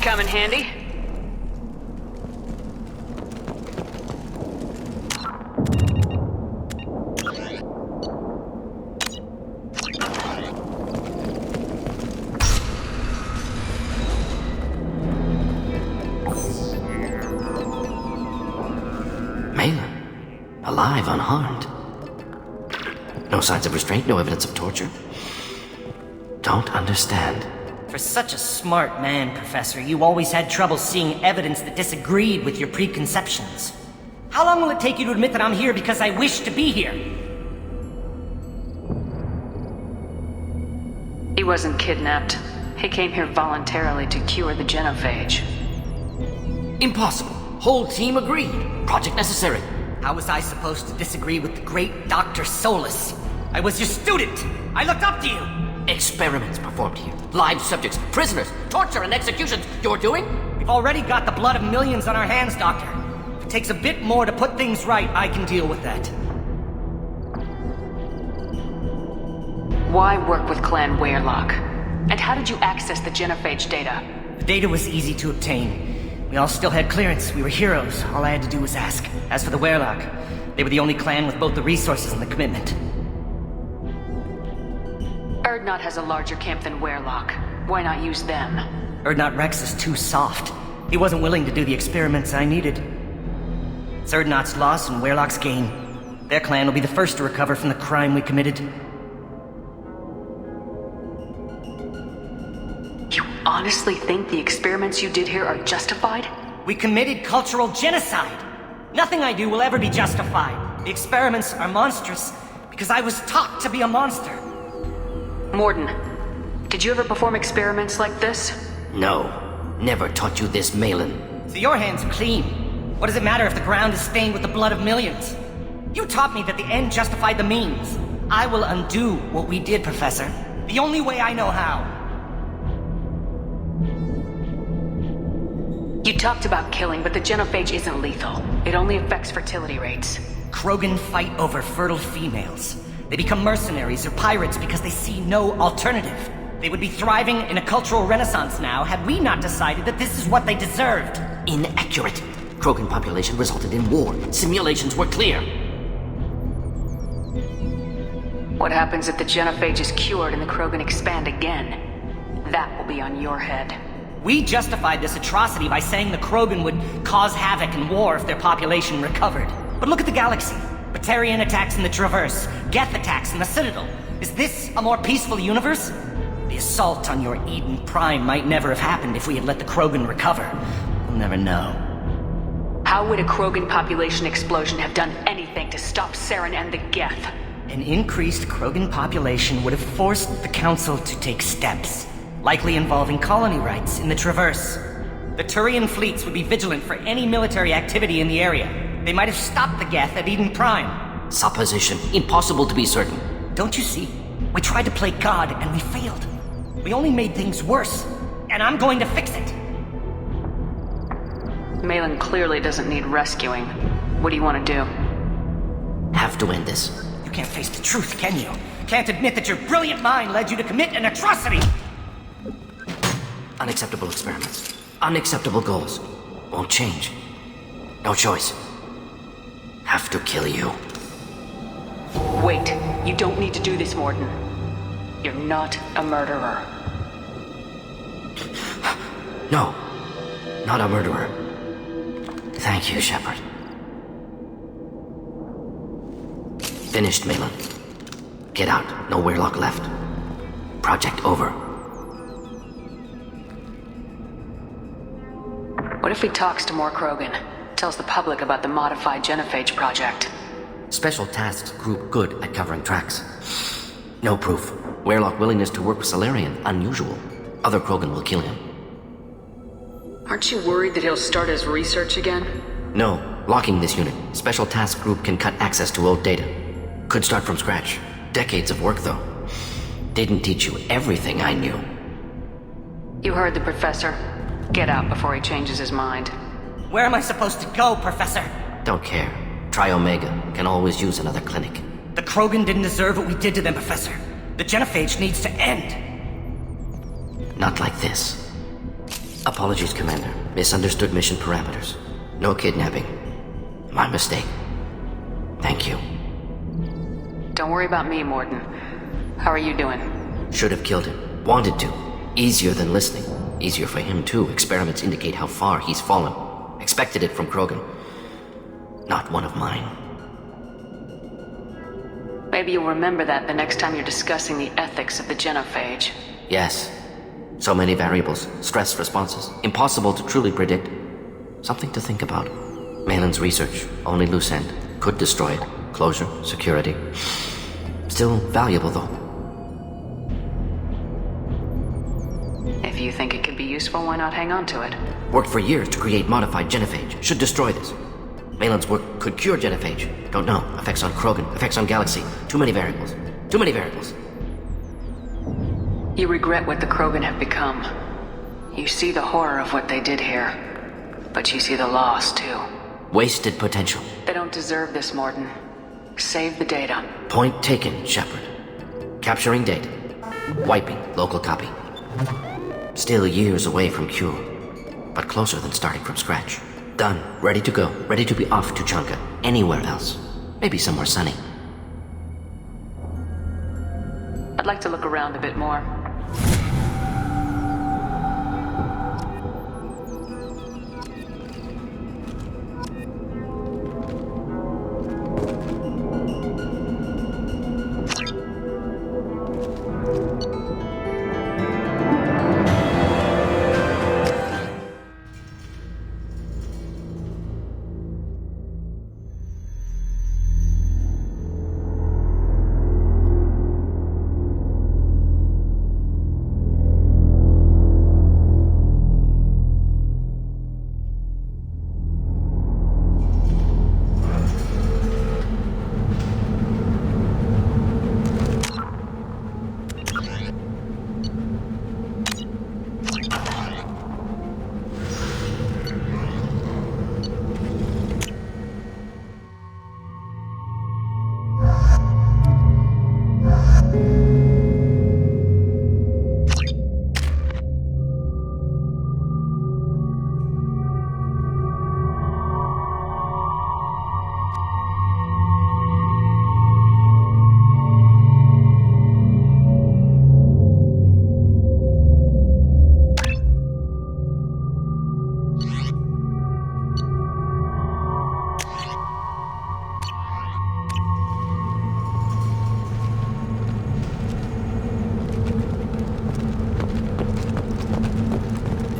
come in handy. Alive, unharmed. No signs of restraint, no evidence of torture. Don't understand. For such a smart man, Professor, you always had trouble seeing evidence that disagreed with your preconceptions. How long will it take you to admit that I'm here because I wish to be here? He wasn't kidnapped. He came here voluntarily to cure the genophage. Impossible. Whole team agreed. Project necessary. How was I supposed to disagree with the great Dr. Solus? I was your student! I looked up to you! Experiments performed here. Live subjects, prisoners, torture and executions. You're doing? We've already got the blood of millions on our hands, Doctor. If it takes a bit more to put things right, I can deal with that. Why work with Clan Weyrloc? And how did you access the genophage data? The data was easy to obtain. We all still had clearance. We were heroes. All I had to do was ask. As for the Weyrloc, they were the only clan with both the resources and the commitment. Urdnot has a larger camp than Weyrloc. Why not use them? Urdnot Rex is too soft. He wasn't willing to do the experiments I needed. It's Urdnot's loss and Weyrloc's gain. Their clan will be the first to recover from the crime we committed. You honestly think the experiments you did here are justified? We committed cultural genocide! Nothing I do will ever be justified. The experiments are monstrous because I was taught to be a monster. Morden, did you ever perform experiments like this? No. Never taught you this, Malin. So your hands are clean. What does it matter if the ground is stained with the blood of millions? You taught me that the end justified the means. I will undo what we did, Professor. The only way I know how. You talked about killing, but the genophage isn't lethal. It only affects fertility rates. Krogan fight over fertile females. They become mercenaries or pirates because they see no alternative. They would be thriving in a cultural renaissance now had we not decided that this is what they deserved. Inaccurate. Krogan population resulted in war. Simulations were clear. What happens if the genophage is cured and the Krogan expand again? That will be on your head. We justified this atrocity by saying the Krogan would cause havoc and war if their population recovered. But look at the galaxy. Batarian attacks in the Traverse, Geth attacks in the Citadel. Is this a more peaceful universe? The assault on your Eden Prime might never have happened if we had let the Krogan recover. We'll never know. How would a Krogan population explosion have done anything to stop Saren and the Geth? An increased Krogan population would have forced the Council to take steps, likely involving colony rights in the Traverse. The Turian fleets would be vigilant for any military activity in the area. They might have stopped the Geth at Eden Prime. Supposition. Impossible to be certain. Don't you see? We tried to play God and we failed. We only made things worse. And I'm going to fix it. Malin clearly doesn't need rescuing. What do you want to do? Have to end this. You can't face the truth, can you? Can't admit that your brilliant mind led you to commit an atrocity! Unacceptable experiments. Unacceptable goals. Won't change. No choice. Have to kill you. Wait. You don't need to do this, Morden. You're not a murderer. No. Not a murderer. Thank you, Shepard. Finished, Malin. Get out. No Weyrloc left. Project over. What if he talks to more Krogan? Tells the public about the modified genophage project? Special Tasks Group good at covering tracks. No proof. Weyrloc willingness to work with Salarian, unusual. Other Krogan will kill him. Aren't you worried that he'll start his research again? No. Locking this unit. Special Task Group can cut access to old data. Could start from scratch. Decades of work, though. Didn't teach you everything I knew. You heard the Professor. Get out before he changes his mind. Where am I supposed to go, Professor? Don't care. Try Omega. Can always use another clinic. The Krogan didn't deserve what we did to them, Professor. The genophage needs to end. Not like this. Apologies, Commander. Misunderstood mission parameters. No kidnapping. My mistake. Thank you. Don't worry about me, Morden. How are you doing? Should have killed him. Wanted to. Easier than listening. Easier for him, too. Experiments indicate how far he's fallen. Expected it from Krogan. Not one of mine. Maybe you'll remember that the next time you're discussing the ethics of the genophage. Yes. So many variables. Stress responses. Impossible to truly predict. Something to think about. Malin's research. Only loose end. Could destroy it. Closure. Security. Still valuable, though. If you think it could be useful, why not hang on to it? Worked for years to create modified genophage. Should destroy this. Malin's work could cure genophage. Don't know. Effects on Krogan. Effects on Galaxy. Too many variables. Too many variables. You regret what the Krogan have become. You see the horror of what they did here. But you see the loss, too. Wasted potential. They don't deserve this, Morden. Save the data. Point taken, Shepard. Capturing data. Wiping local copy. Still years away from cure. But closer than starting from scratch. Done. Ready to go. Ready to be off to Chunka. Anywhere else. Maybe somewhere sunny. I'd like to look around a bit more.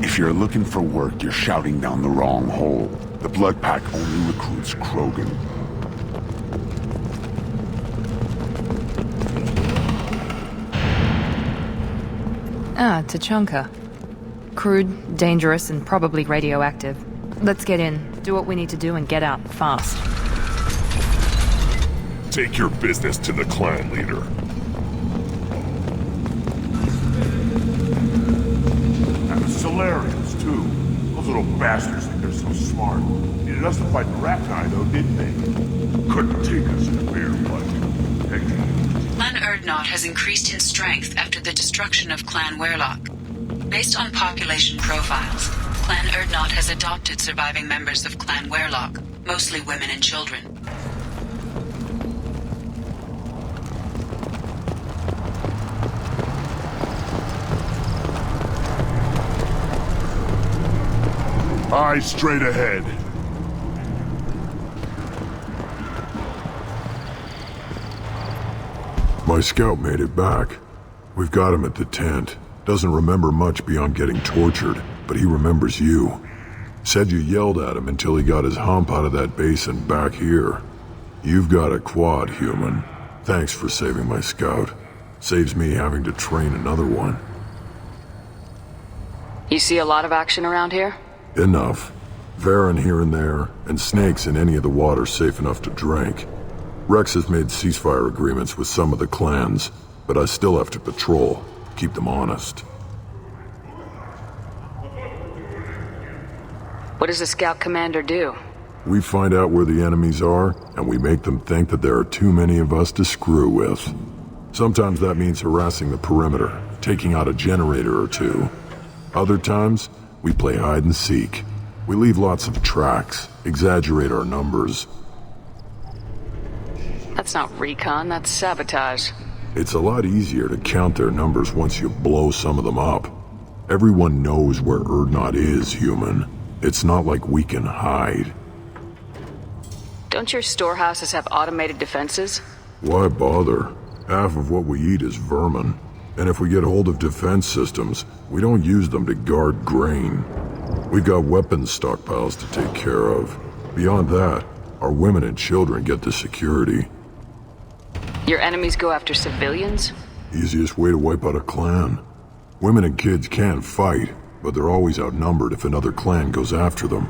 If you're looking for work, you're shouting down the wrong hole. The Blood Pack only recruits Krogan. Ah, Tachanka. Crude, dangerous, and probably radioactive. Let's get in, do what we need to do, and get out fast. Take your business to the clan leader. And the Solarians, too. Those little bastards think they're so smart. Needed us to fight the rat guy, though, didn't they? Couldn't take us in a bear fight. Heck, Clan Urdnot has increased in strength after the destruction of Clan Werlock. Based on population profiles, Clan Urdnot has adopted surviving members of Clan Werlock, mostly women and children. eyes straight ahead. My scout made it back. We've got him at the tent. Doesn't remember much beyond getting tortured, but he remembers you. Said you yelled at him until he got his hump out of that basin back here. You've got a quad, human. Thanks for saving my scout. Saves me having to train another one. You see a lot of action around here? Enough. Varen here and there, and snakes in any of the water safe enough to drink. Rex has made ceasefire agreements with some of the clans, but I still have to patrol, keep them honest. What does the scout commander do? We find out where the enemies are, and we make them think that there are too many of us to screw with. Sometimes that means harassing the perimeter, taking out a generator or two. Other times, We play hide and seek. We leave lots of tracks, exaggerate our numbers. That's not recon, that's sabotage. It's a lot easier to count their numbers once you blow some of them up. Everyone knows where Erdnot is, human. It's not like we can hide. Don't your storehouses have automated defenses? Why bother? Half of what we eat is vermin. And if we get hold of defense systems, we don't use them to guard grain. We've got weapons stockpiles to take care of. Beyond that, our women and children get the security. Your enemies go after civilians? Easiest way to wipe out a clan. Women and kids can fight, but they're always outnumbered if another clan goes after them.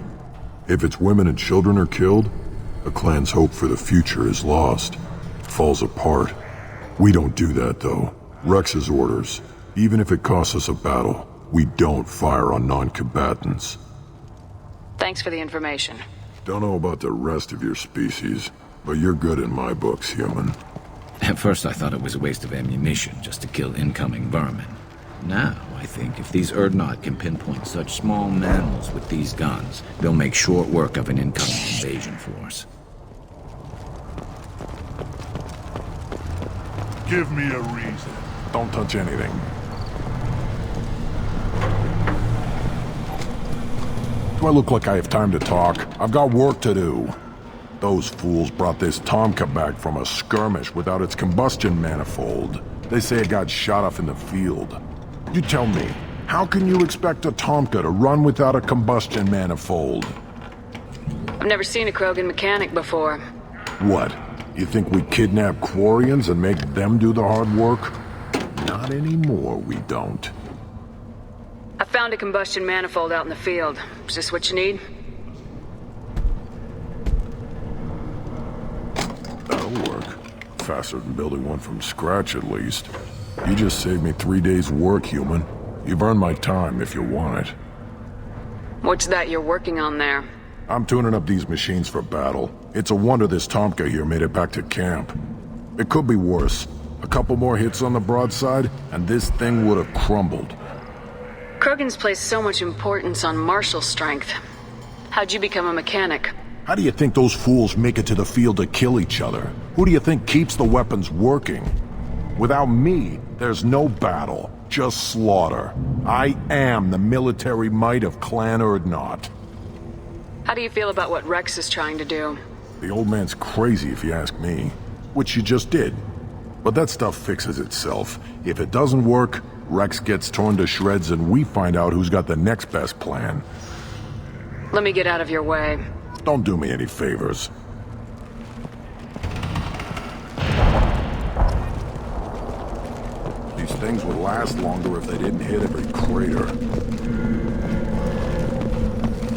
If its women and children are killed, a clan's hope for the future is lost. Falls apart. We don't do that, though. Rex's orders. Even if it costs us a battle, we don't fire on non-combatants. Thanks for the information. Don't know about the rest of your species, but you're good in my books, human. At first I thought it was a waste of ammunition just to kill incoming vermin. Now, I think if these Erdnot can pinpoint such small mammals with these guns, they'll make short work of an incoming invasion force. Give me a reason. Don't touch anything. Do I look like I have time to talk? I've got work to do. Those fools brought this Tomka back from a skirmish without its combustion manifold. They say it got shot off in the field. You tell me, how can you expect a Tomka to run without a combustion manifold? I've never seen a Krogan mechanic before. What? You think we kidnap Quarians and make them do the hard work? Not anymore, we don't. I found a combustion manifold out in the field. Is this what you need? That'll work. Faster than building one from scratch, at least. You just saved me 3 days' work, human. You've earned my time if you want it. What's that you're working on there? I'm tuning up these machines for battle. It's a wonder this Tomka here made it back to camp. It could be worse. A couple more hits on the broadside, and this thing would have crumbled. Krogans place so much importance on martial strength. How'd you become a mechanic? How do you think those fools make it to the field to kill each other? Who do you think keeps the weapons working? Without me, there's no battle, just slaughter. I am the military might of Clan Erdnot. How do you feel about what Rex is trying to do? The old man's crazy if you ask me, which you just did. But that stuff fixes itself. If it doesn't work, Rex gets torn to shreds and we find out who's got the next best plan. Let me get out of your way. Don't do me any favors. These things would last longer if they didn't hit every crater.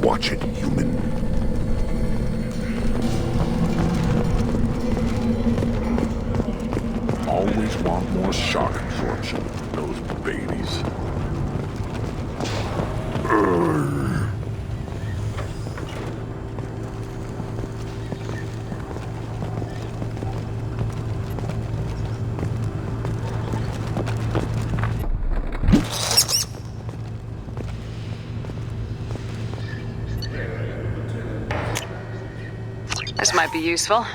Watch it, human. Always want more shock absorption. Those babies. This might be useful.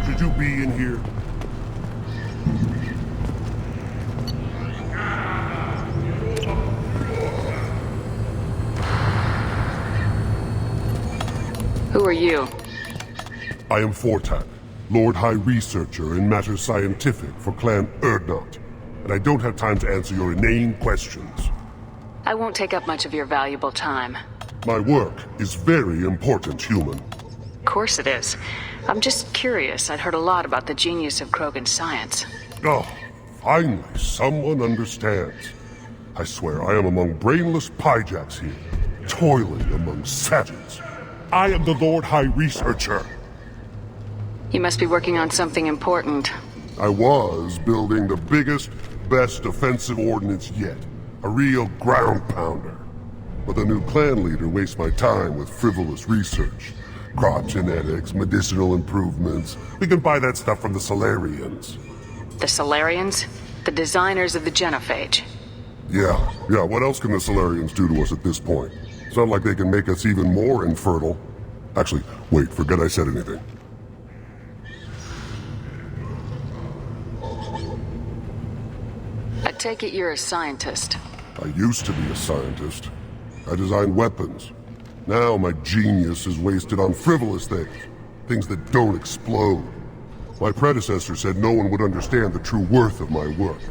Should you be in here? Who are you? I am Fortak, Lord High Researcher in matters scientific for Clan Erdnot, and I don't have time to answer your inane questions. I won't take up much of your valuable time. My work is very important, human. Of course it is. I'm just curious. I'd heard a lot about the genius of Krogan science. Oh, finally, someone understands. I swear I am among brainless pyjacks here, toiling among savages. I am the Lord High Researcher. You must be working on something important. I was building the biggest, best offensive ordnance yet. A real ground pounder. But the new clan leader wastes my time with frivolous research. Crop genetics, medicinal improvements. We can buy that stuff from the Solarians. The Solarians? The designers of the genophage. Yeah, what else can the Solarians do to us at this point? It's not like they can make us even more infertile. Actually, wait, forget I said anything. I take it you're a scientist. I used to be a scientist. I designed weapons. Now my genius is wasted on frivolous things. Things that don't explode. My predecessor said no one would understand the true worth of my work.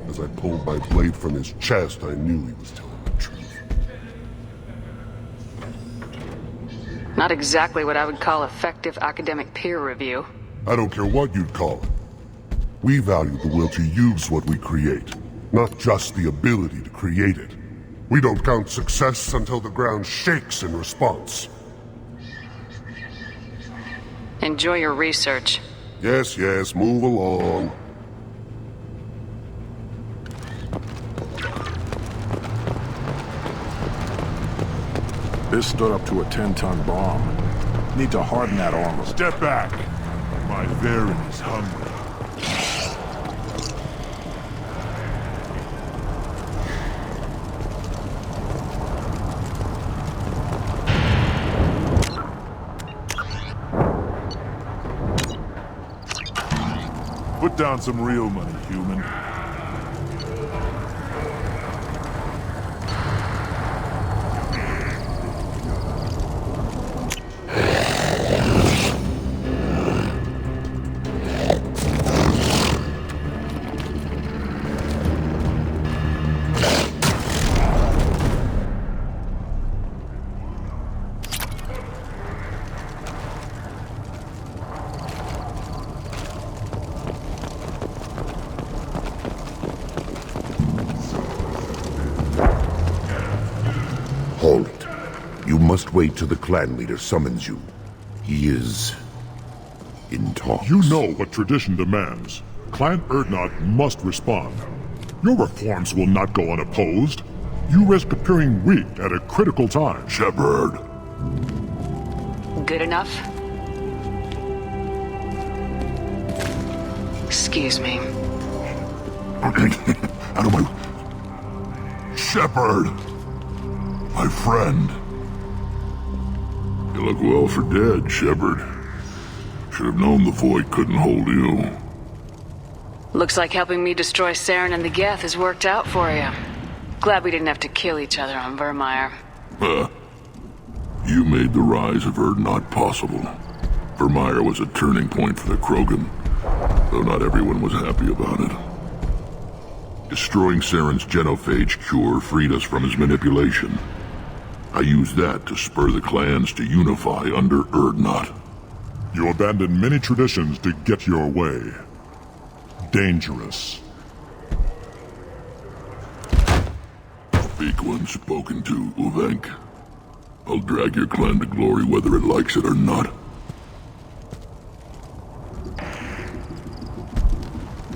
As I pulled my blade from his chest, I knew he was telling the truth. Not exactly what I would call effective academic peer review. I don't care what you'd call it. We value the will to use what we create, not just the ability to create it. We don't count success until the ground shakes in response. Enjoy your research. Yes, move along. This stood up to a 10-ton bomb. Need to harden that armor. Step back. My Varen is hungry. Put down some real money, human. Hold it. You must wait till the clan leader summons you. He is in talks. You know what tradition demands. Clan Urdnot must respond. Your reforms will not go unopposed. You risk appearing weak at a critical time. Shepard. Good enough? Excuse me. Out of my... Shepard! My friend. You look well for dead, Shepard. Should have known the Void couldn't hold you. Looks like helping me destroy Saren and the Geth has worked out for you. Glad we didn't have to kill each other on Vermeer. You made the rise of Urdnot possible. Vermeer was a turning point for the Krogan, though not everyone was happy about it. Destroying Saren's genophage cure freed us from his manipulation. I used that to spur the clans to unify under Urdnot. You abandoned many traditions to get your way. Dangerous. Speak when spoken to, Uvenk. I'll drag your clan to glory whether it likes it or not.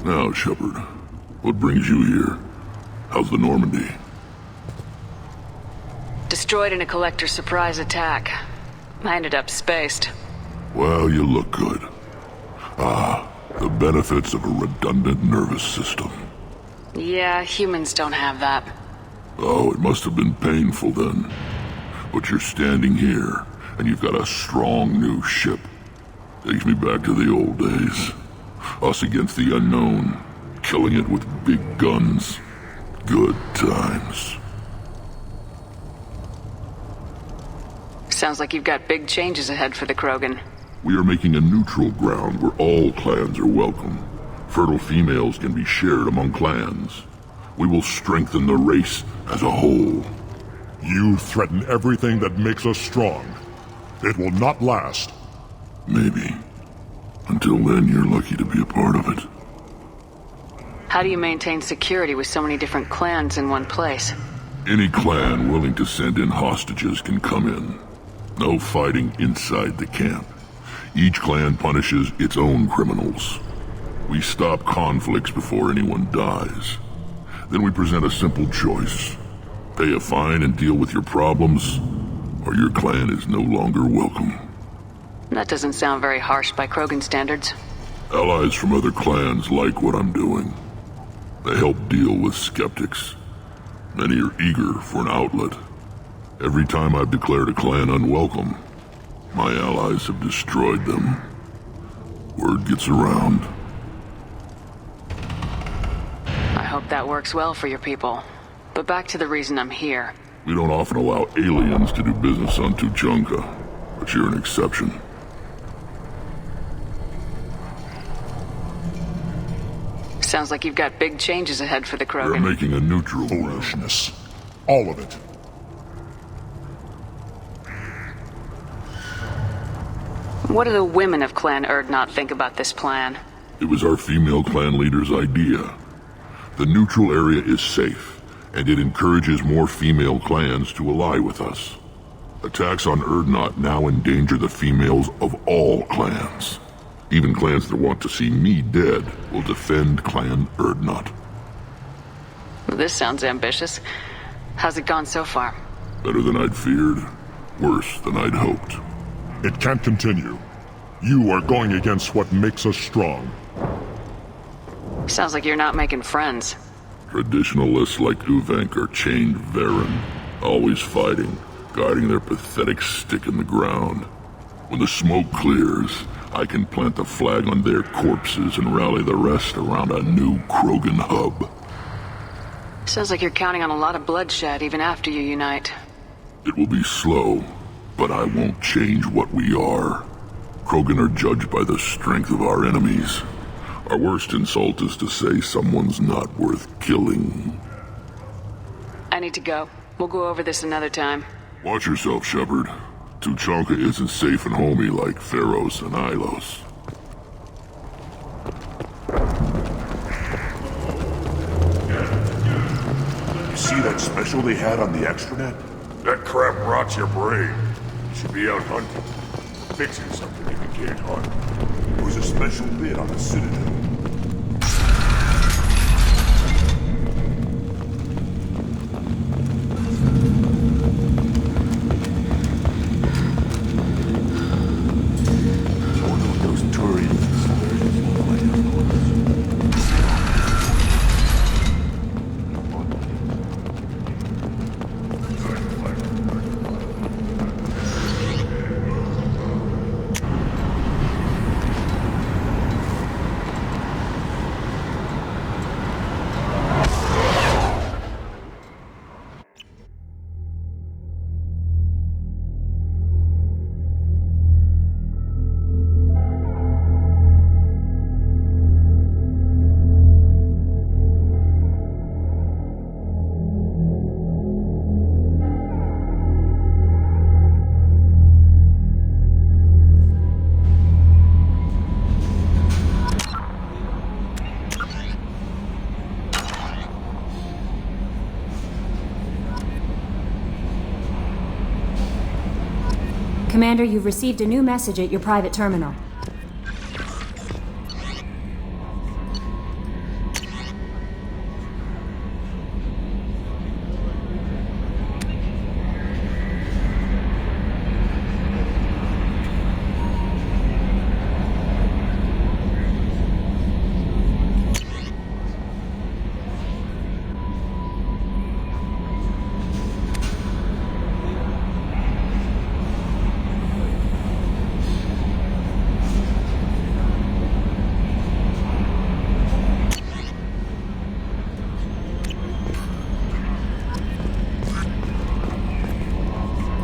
Now, Shepard, what brings you here? How's the Normandy? Destroyed in a collector surprise attack. I ended up spaced. Well, you look good. Ah, the benefits of a redundant nervous system. Yeah, humans don't have that. Oh, it must have been painful then. But you're standing here, and you've got a strong new ship. Takes me back to the old days. Us against the unknown, killing it with big guns. Good times. Sounds like you've got big changes ahead for the Krogan. We are making a neutral ground where all clans are welcome. Fertile females can be shared among clans. We will strengthen the race as a whole. You threaten everything that makes us strong. It will not last. Maybe. Until then, you're lucky to be a part of it. How do you maintain security with so many different clans in one place? Any clan willing to send in hostages can come in. No fighting inside the camp. Each clan punishes its own criminals. We stop conflicts before anyone dies. Then we present a simple choice. Pay a fine and deal with your problems, or your clan is no longer welcome. That doesn't sound very harsh by Krogan standards. Allies from other clans like what I'm doing. They help deal with skeptics. Many are eager for an outlet. Every time I've declared a clan unwelcome, my allies have destroyed them. Word gets around. I hope that works well for your people. But back to the reason I'm here. We don't often allow aliens to do business on Tuchanka, but you're an exception. Sounds like you've got big changes ahead for the Krogan. We're making a neutral foolishness. All of it. What do the women of Clan Urdnot think about this plan? It was our female clan leader's idea. The neutral area is safe, and it encourages more female clans to ally with us. Attacks on Urdnot now endanger the females of all clans. Even clans that want to see me dead will defend Clan Urdnot. This sounds ambitious. How's it gone so far? Better than I'd feared. Worse than I'd hoped. It can't continue. You are going against what makes us strong. Sounds like you're not making friends. Traditionalists like Uvenk are chained Varen, always fighting, guarding their pathetic stick in the ground. When the smoke clears, I can plant the flag on their corpses and rally the rest around a new Krogan hub. Sounds like you're counting on a lot of bloodshed even after you unite. It will be slow, but I won't change what we are. Krogan are judged by the strength of our enemies. Our worst insult is to say someone's not worth killing. I need to go. We'll go over this another time. Watch yourself, Shepard. Tuchanka isn't safe and homey like Pharos and Ilos. You see that special they had on the extranet? That crap rots your brain. You should be out hunting. Fixing something if you can't hunt. There was a special bid on the Citadel. Commander, you've received a new message at your private terminal.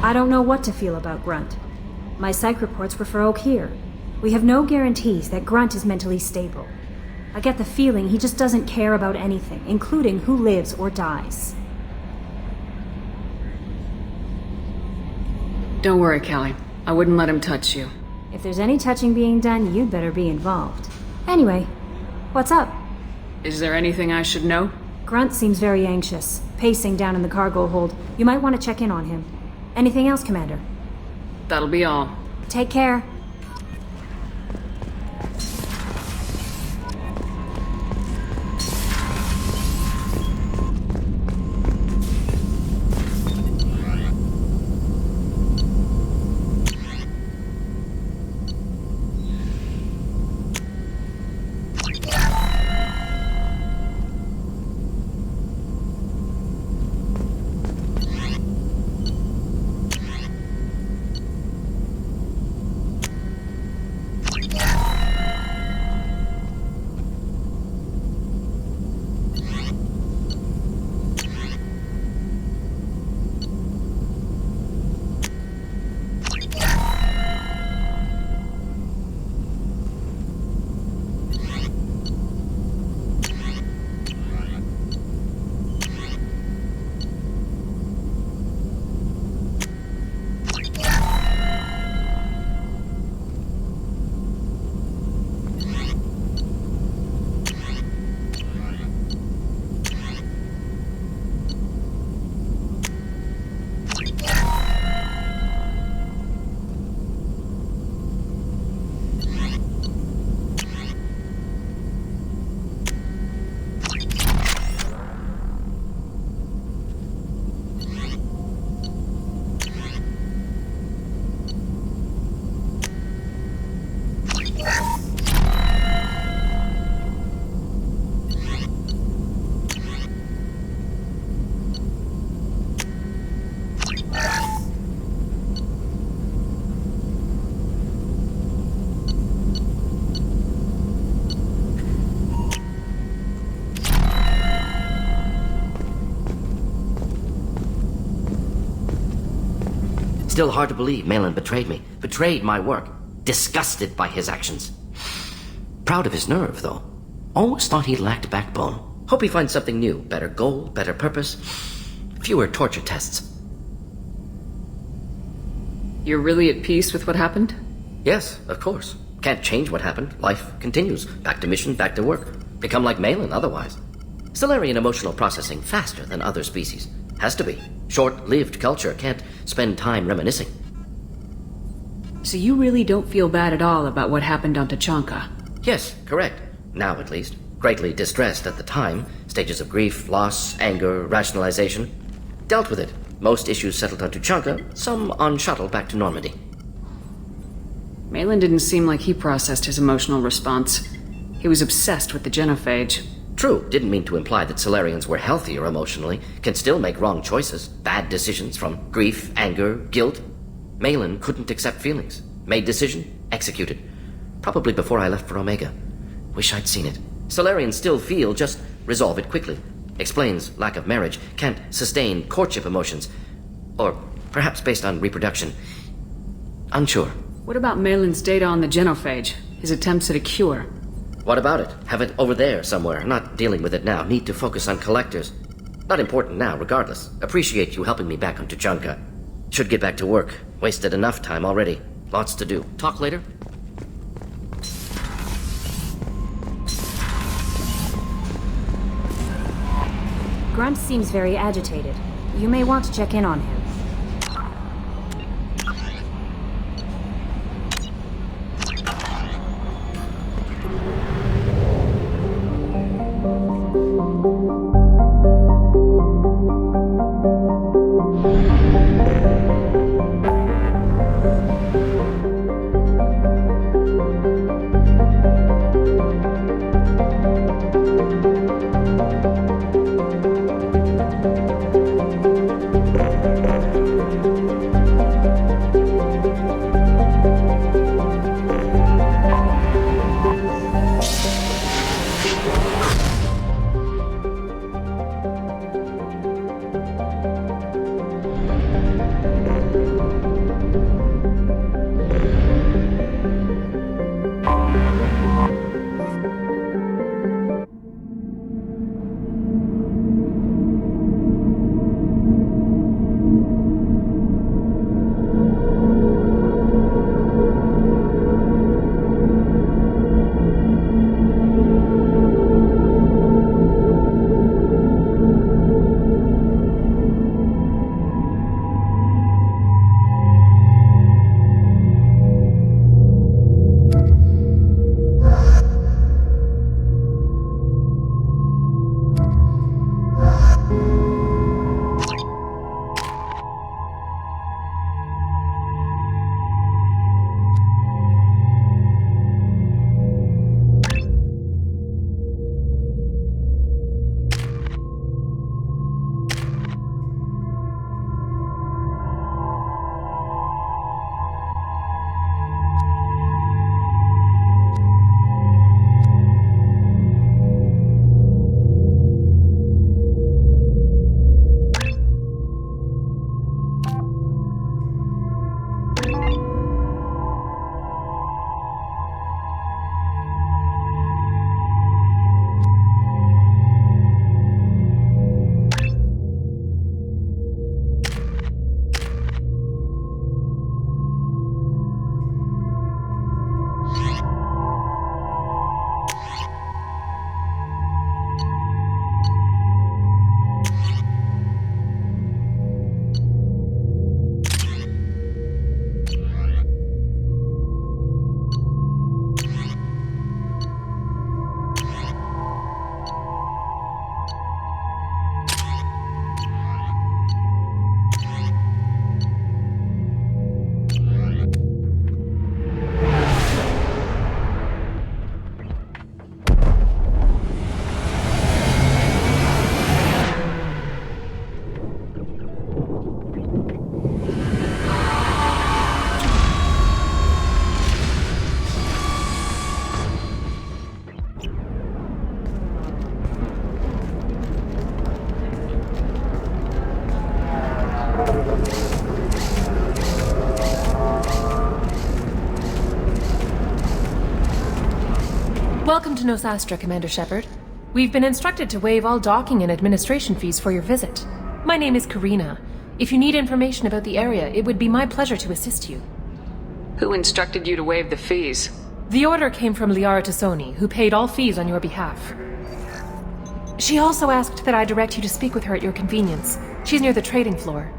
I don't know what to feel about Grunt. My psych reports were for Oak here. We have no guarantees that Grunt is mentally stable. I get the feeling he just doesn't care about anything, including who lives or dies. Don't worry, Callie. I wouldn't let him touch you. If there's any touching being done, you'd better be involved. Anyway, what's up? Is there anything I should know? Grunt seems very anxious, pacing down in the cargo hold. You might want to check in on him. Anything else, Commander? That'll be all. Take care. Still hard to believe Malin betrayed me, betrayed my work, disgusted by his actions. Proud of his nerve, though. Always thought he lacked backbone. Hope he finds something new, better goal, better purpose, fewer torture tests. You're really at peace with what happened? Yes, of course. Can't change what happened. Life continues. Back to mission, back to work. Become like Malin otherwise. Solarian emotional processing faster than other species. Has to be. Short-lived culture can't spend time reminiscing. So you really don't feel bad at all about what happened on Tachanka? Yes, correct. Now at least. Greatly distressed at the time. Stages of grief, loss, anger, rationalization. Dealt with it. Most issues settled on Tachanka, some on shuttle back to Normandy. Malin didn't seem like he processed his emotional response. He was obsessed with the genophage. True, didn't mean to imply that Solarians were healthier emotionally, can still make wrong choices, bad decisions from grief, anger, guilt. Malin couldn't accept feelings. Made decision, executed. Probably before I left for Omega. Wish I'd seen it. Solarians still feel, just resolve it quickly. Explains lack of marriage, can't sustain courtship emotions. Or perhaps based on reproduction. Unsure. What about Malin's data on the genophage? His attempts at a cure? What about it? Have it over there somewhere. Not dealing with it now. Need to focus on collectors. Not important now, regardless. Appreciate you helping me back on Tachanka. Should get back to work. Wasted enough time already. Lots to do. Talk later? Grunt seems very agitated. You may want to check in on him. to Nosastra, Commander Shepard. We've been instructed to waive all docking and administration fees for your visit. My name is Karina. If you need information about the area, it would be my pleasure to assist you. Who instructed you to waive the fees? The order came from Liara Tassoni, who paid all fees on your behalf. She also asked that I direct you to speak with her at your convenience. She's near the trading floor.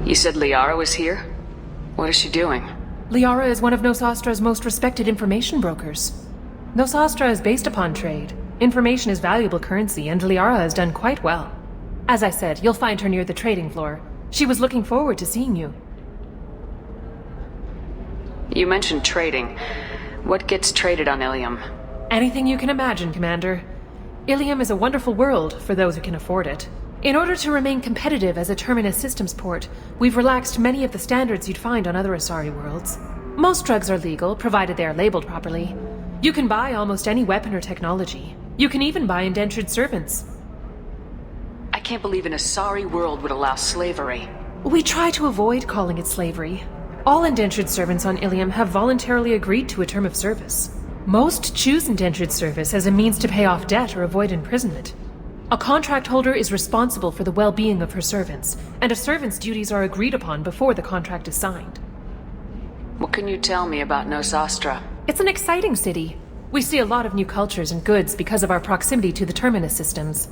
You said Liara was here? What is she doing? Liara is one of Nosastra's most respected information brokers. Nosastra is based upon trade. Information is valuable currency, and Liara has done quite well. As I said, you'll find her near the trading floor. She was looking forward to seeing you. You mentioned trading. What gets traded on Ilium? Anything you can imagine, Commander. Ilium is a wonderful world for those who can afford it. In order to remain competitive as a Terminus systems port, we've relaxed many of the standards you'd find on other Asari worlds. Most drugs are legal, provided they are labeled properly. You can buy almost any weapon or technology. You can even buy indentured servants. I can't believe an Asari world would allow slavery. We try to avoid calling it slavery. All indentured servants on Ilium have voluntarily agreed to a term of service. Most choose indentured service as a means to pay off debt or avoid imprisonment. A contract holder is responsible for the well-being of her servants, and a servant's duties are agreed upon before the contract is signed. What can you tell me about Nosastra? It's an exciting city. We see a lot of new cultures and goods because of our proximity to the Terminus systems.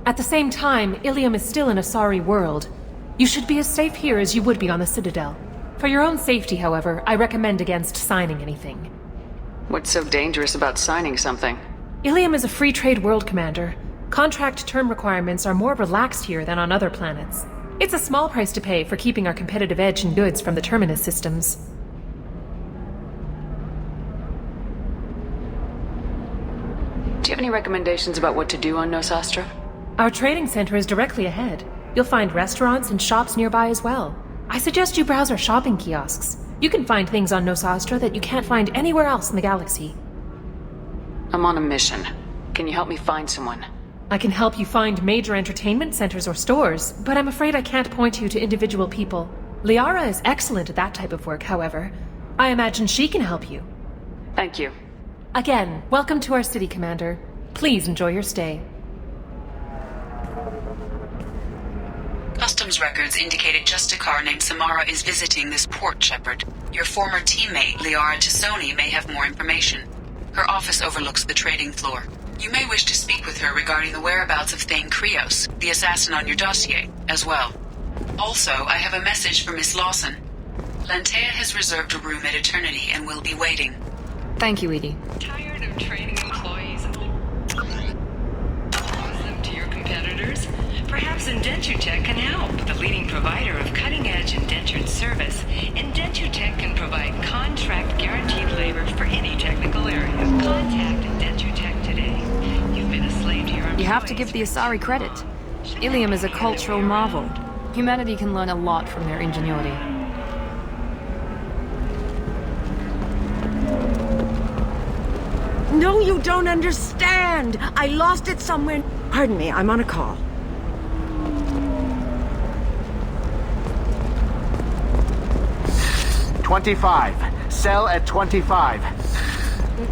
At the same time, Ilium is still an Asari world. You should be as safe here as you would be on the Citadel. For your own safety, however, I recommend against signing anything. What's so dangerous about signing something? Ilium is a free trade world, Commander. Contract term requirements are more relaxed here than on other planets. It's a small price to pay for keeping our competitive edge in goods from the Terminus systems. Do you have any recommendations about what to do on Nosastra? Our trading center is directly ahead. You'll find restaurants and shops nearby as well. I suggest you browse our shopping kiosks. You can find things on Nosastra that you can't find anywhere else in the galaxy. I'm on a mission. Can you help me find someone? I can help you find major entertainment centers or stores, but I'm afraid I can't point you to individual people. Liara is excellent at that type of work, however. I imagine she can help you. Thank you. Again, welcome to our city, Commander. Please enjoy your stay. Customs records indicated just a car named Samara is visiting this port, Shepard. Your former teammate, Liara Tassoni, may have more information. Her office overlooks the trading floor. You may wish to speak with her regarding the whereabouts of Thane Krios, the assassin on your dossier, as well. Also, I have a message for Miss Lawson. Lantea has reserved a room at Eternity and will be waiting. Thank you, Edie. Tired of training employees? Lose them to your competitors? Perhaps Indentutech can help. The leading provider of cutting-edge indentured service, Indentutech can provide contract guaranteed labor for any technical area. Contact Indentutech today. You've been a slave to your employees. You have to give the Asari credit. Ilium is a cultural marvel. Humanity can learn a lot from their ingenuity. No, you don't understand! I lost it somewhere. Pardon me, I'm on a call. "25. Cell at 25.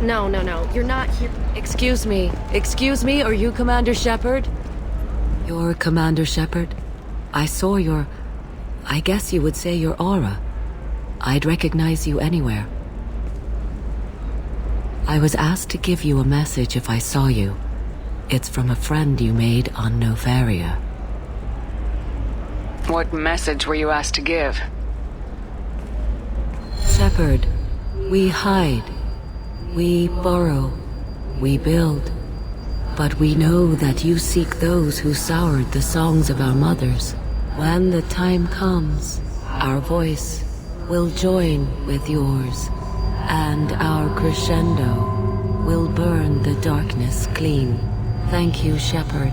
No, you're not here. Excuse me, are you Commander Shepard? You're Commander Shepard? I saw your... I guess you would say your aura. I'd recognize you anywhere. I was asked to give you a message if I saw you. It's from a friend you made on Novaria. What message were you asked to give? Shepard, we hide. We borrow. We build. But we know that you seek those who soured the songs of our mothers. When the time comes, our voice will join with yours, and our crescendo will burn the darkness clean. Thank you, Shepard.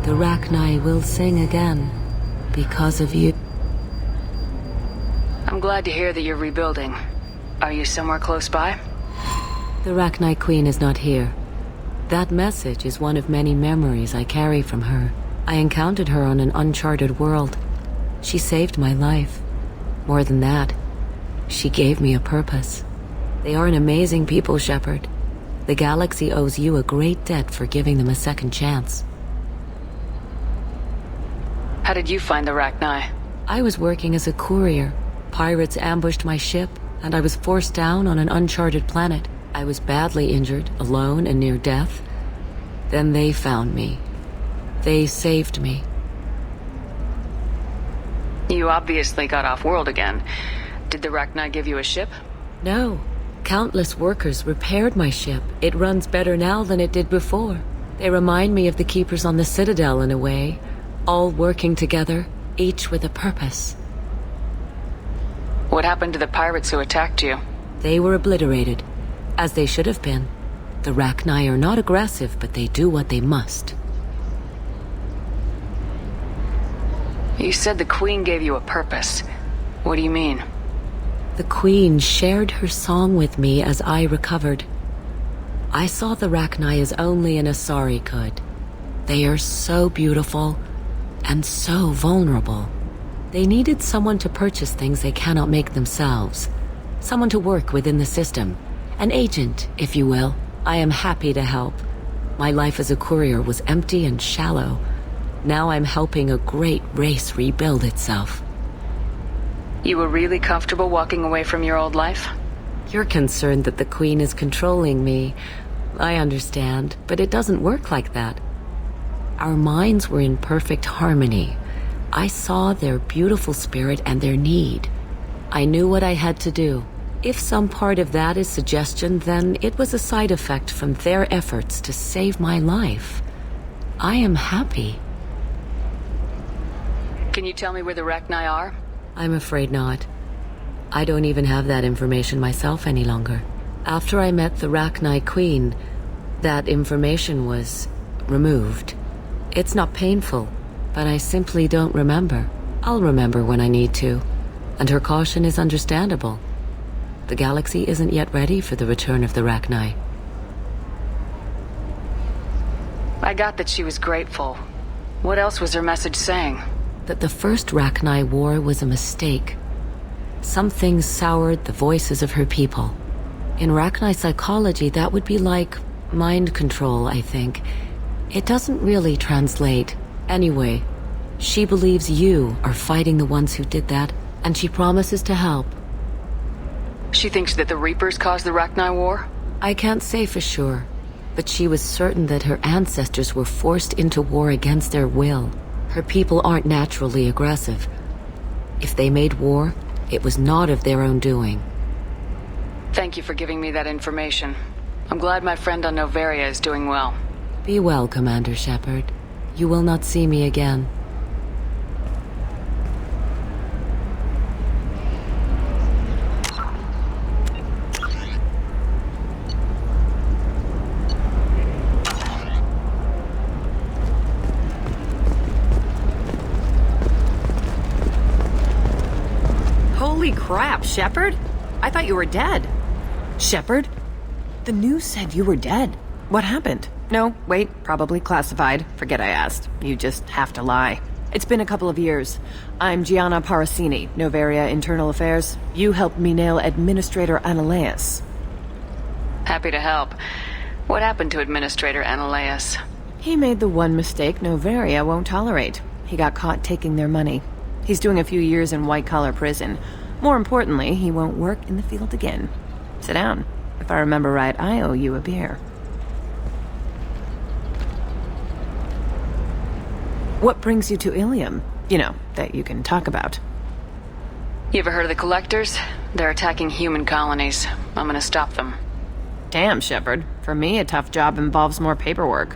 The Rachni will sing again because of you. I'm glad to hear that you're rebuilding. Are you somewhere close by? The Rachni Queen is not here. That message is one of many memories I carry from her. I encountered her on an uncharted world. She saved my life. More than that, she gave me a purpose. They are an amazing people, Shepard. The galaxy owes you a great debt for giving them a second chance. How did you find the Rachni? I was working as a courier. Pirates ambushed my ship, and I was forced down on an uncharted planet. I was badly injured, alone and near death. Then they found me. They saved me. You obviously got off-world again. Did the Rachni give you a ship? No. Countless workers repaired my ship. It runs better now than it did before. They remind me of the Keepers on the Citadel in a way. All working together, each with a purpose. What happened to the pirates who attacked you? They were obliterated, as they should have been. The Rachni are not aggressive, but they do what they must. You said the Queen gave you a purpose. What do you mean? The Queen shared her song with me as I recovered. I saw the Rachni as only an Asari could. They are so beautiful and so vulnerable. They needed someone to purchase things they cannot make themselves. Someone to work within the system. An agent, if you will. I am happy to help. My life as a courier was empty and shallow. Now I'm helping a great race rebuild itself. You were really comfortable walking away from your old life? You're concerned that the Queen is controlling me. I understand, but it doesn't work like that. Our minds were in perfect harmony. I saw their beautiful spirit and their need. I knew what I had to do. If some part of that is suggestion, then it was a side effect from their efforts to save my life. I am happy. Can you tell me where the Rachni are? I'm afraid not. I don't even have that information myself any longer. After I met the Rachni Queen, that information was removed. It's not painful, but I simply don't remember. I'll remember when I need to, and her caution is understandable. The galaxy isn't yet ready for the return of the Rachni. I got that she was grateful. What else was her message saying? That the first Rachni war was a mistake. Some things soured the voices of her people. In Rachni psychology, that would be like mind control, I think. It doesn't really translate. Anyway, she believes you are fighting the ones who did that, and she promises to help. She thinks that the Reapers caused the Rachni war? I can't say for sure, but she was certain that her ancestors were forced into war against their will. Her people aren't naturally aggressive. If they made war, it was not of their own doing. Thank you for giving me that information. I'm glad my friend on Noveria is doing well. Be well, Commander Shepard. You will not see me again. Holy crap, Shepard? I thought you were dead. Shepard? The news said you were dead. What happened? No, wait, probably classified. Forget I asked. You just have to lie. It's been a couple of years. I'm Gianna Parasini, Noveria Internal Affairs. You helped me nail Administrator Analeas. Happy to help. What happened to Administrator Analeas? He made the one mistake Noveria won't tolerate. He got caught taking their money. He's doing a few years in white-collar prison. More importantly, he won't work in the field again. Sit down. If I remember right, I owe you a beer. What brings you to Ilium? You know, that you can talk about. You ever heard of the Collectors? They're attacking human colonies. I'm gonna stop them. Damn, Shepard. For me, a tough job involves more paperwork.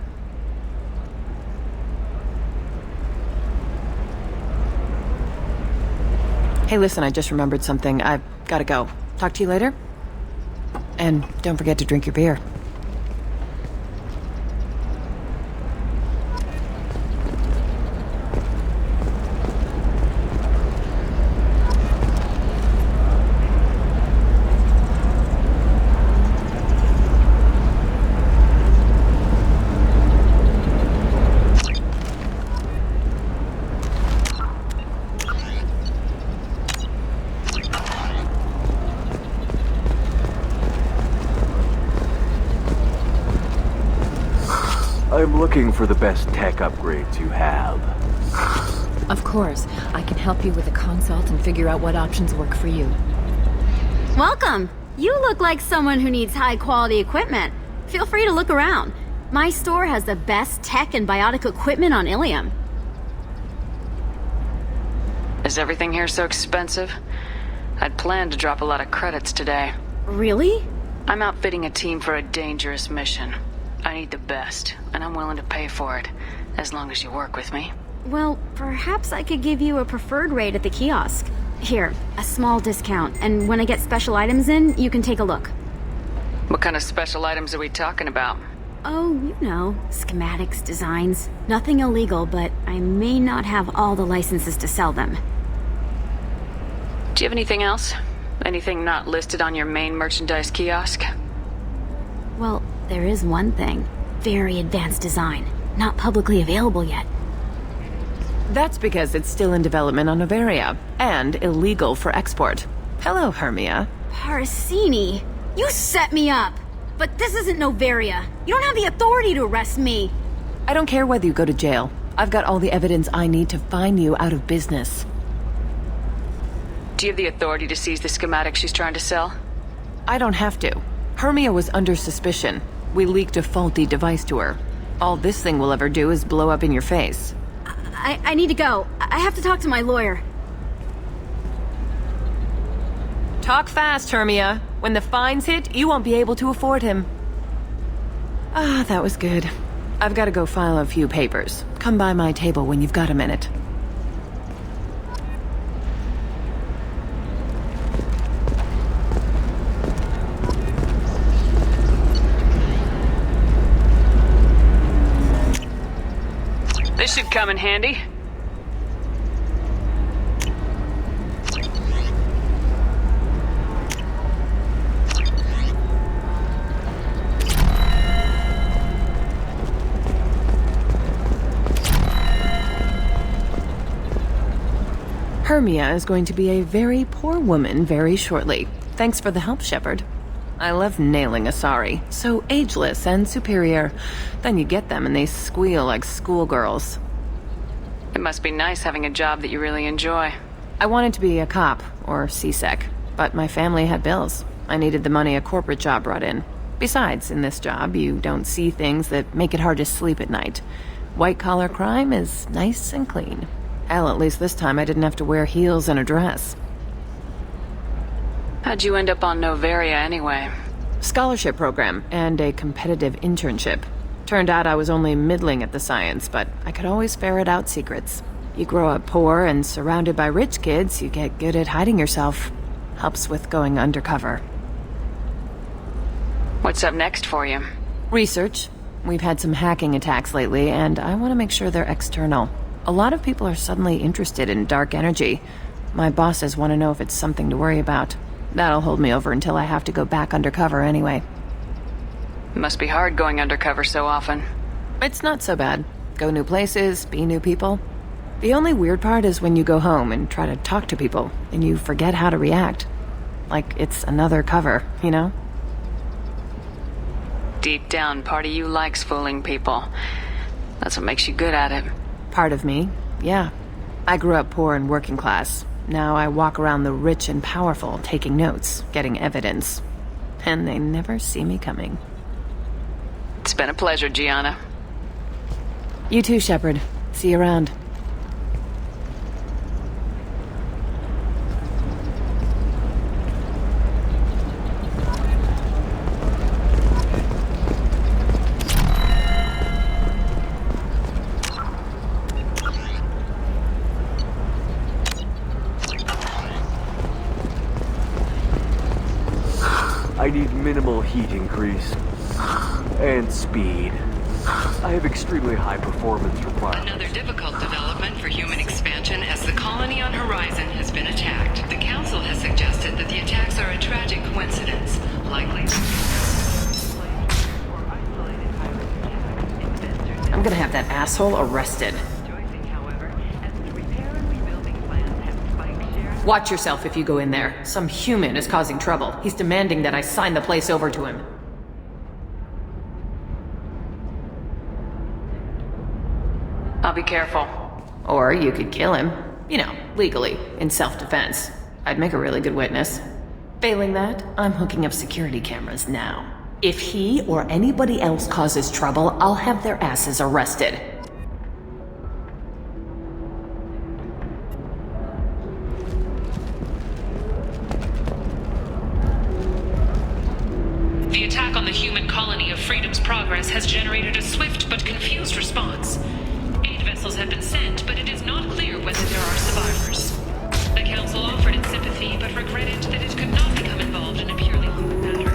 Hey, listen, I just remembered something. I've gotta go. Talk to you later? And don't forget to drink your beer. I'm looking for the best tech upgrades you have. Of course, I can help you with a consult and figure out what options work for you. Welcome! You look like someone who needs high-quality equipment. Feel free to look around. My store has the best tech and biotic equipment on Ilium. Is everything here so expensive? I'd planned to drop a lot of credits today. Really? I'm outfitting a team for a dangerous mission. I need the best, and I'm willing to pay for it, as long as you work with me. Well, perhaps I could give you a preferred rate at the kiosk. Here, a small discount, and when I get special items in, you can take a look. What kind of special items are we talking about? Oh, you know, schematics, designs. Nothing illegal, but I may not have all the licenses to sell them. Do you have anything else? Anything not listed on your main merchandise kiosk? Well, there is one thing. Very advanced design. Not publicly available yet. That's because it's still in development on Noveria, and illegal for export. Hello, Hermia. Parisini, you set me up! But this isn't Noveria. You don't have the authority to arrest me. I don't care whether you go to jail. I've got all the evidence I need to find you out of business. Do you have the authority to seize the schematic she's trying to sell? I don't have to. Hermia was under suspicion. We leaked a faulty device to her. All this thing will ever do is blow up in your face. I need to go. I have to talk to my lawyer. Talk fast, Hermia. When the fines hit, you won't be able to afford him. Ah, that was good. I've got to go file a few papers. Come by my table when you've got a minute. This should come in handy. Hermia is going to be a very poor woman very shortly. Thanks for the help, Shepard. I love nailing Asari. So ageless and superior. Then you get them and they squeal like schoolgirls. It must be nice having a job that you really enjoy. I wanted to be a cop, or CSEC, but my family had bills. I needed the money a corporate job brought in. Besides, in this job, you don't see things that make it hard to sleep at night. White-collar crime is nice and clean. Hell, at least this time I didn't have to wear heels and a dress. How'd you end up on Noveria anyway? Scholarship program and a competitive internship. Turned out I was only middling at the science, but I could always ferret out secrets. You grow up poor and surrounded by rich kids, you get good at hiding yourself. Helps with going undercover. What's up next for you? Research. We've had some hacking attacks lately, and I want to make sure they're external. A lot of people are suddenly interested in dark energy. My bosses want to know if it's something to worry about. That'll hold me over until I have to go back undercover anyway. It must be hard going undercover so often. It's not so bad. Go new places, be new people. The only weird part is when you go home and try to talk to people, and you forget how to react. Like it's another cover, you know? Deep down, part of you likes fooling people. That's what makes you good at it. Part of me, yeah. I grew up poor and working class. Now I walk around the rich and powerful, taking notes, getting evidence. And they never see me coming. It's been a pleasure, Gianna. You too, Shepard. See you around. I need minimal heat increase. And speed. I have extremely high performance requirements. Another difficult development for human expansion as the colony on Horizon has been attacked. The Council has suggested that the attacks are a tragic coincidence, likely... I'm gonna have that asshole arrested. Watch yourself if you go in there. Some human is causing trouble. He's demanding that I sign the place over to him. be careful. Or you could kill him. You know, legally, in self-defense. I'd make a really good witness. Failing that, I'm hooking up security cameras now. If he or anybody else causes trouble, I'll have their asses arrested. The attack on the human colony of Freedom's Progress has generated a swift but confused response. 8 vessels have been sent, but it is not clear whether there are survivors. The Council offered its sympathy, but regretted that it could not become involved in a purely human matter.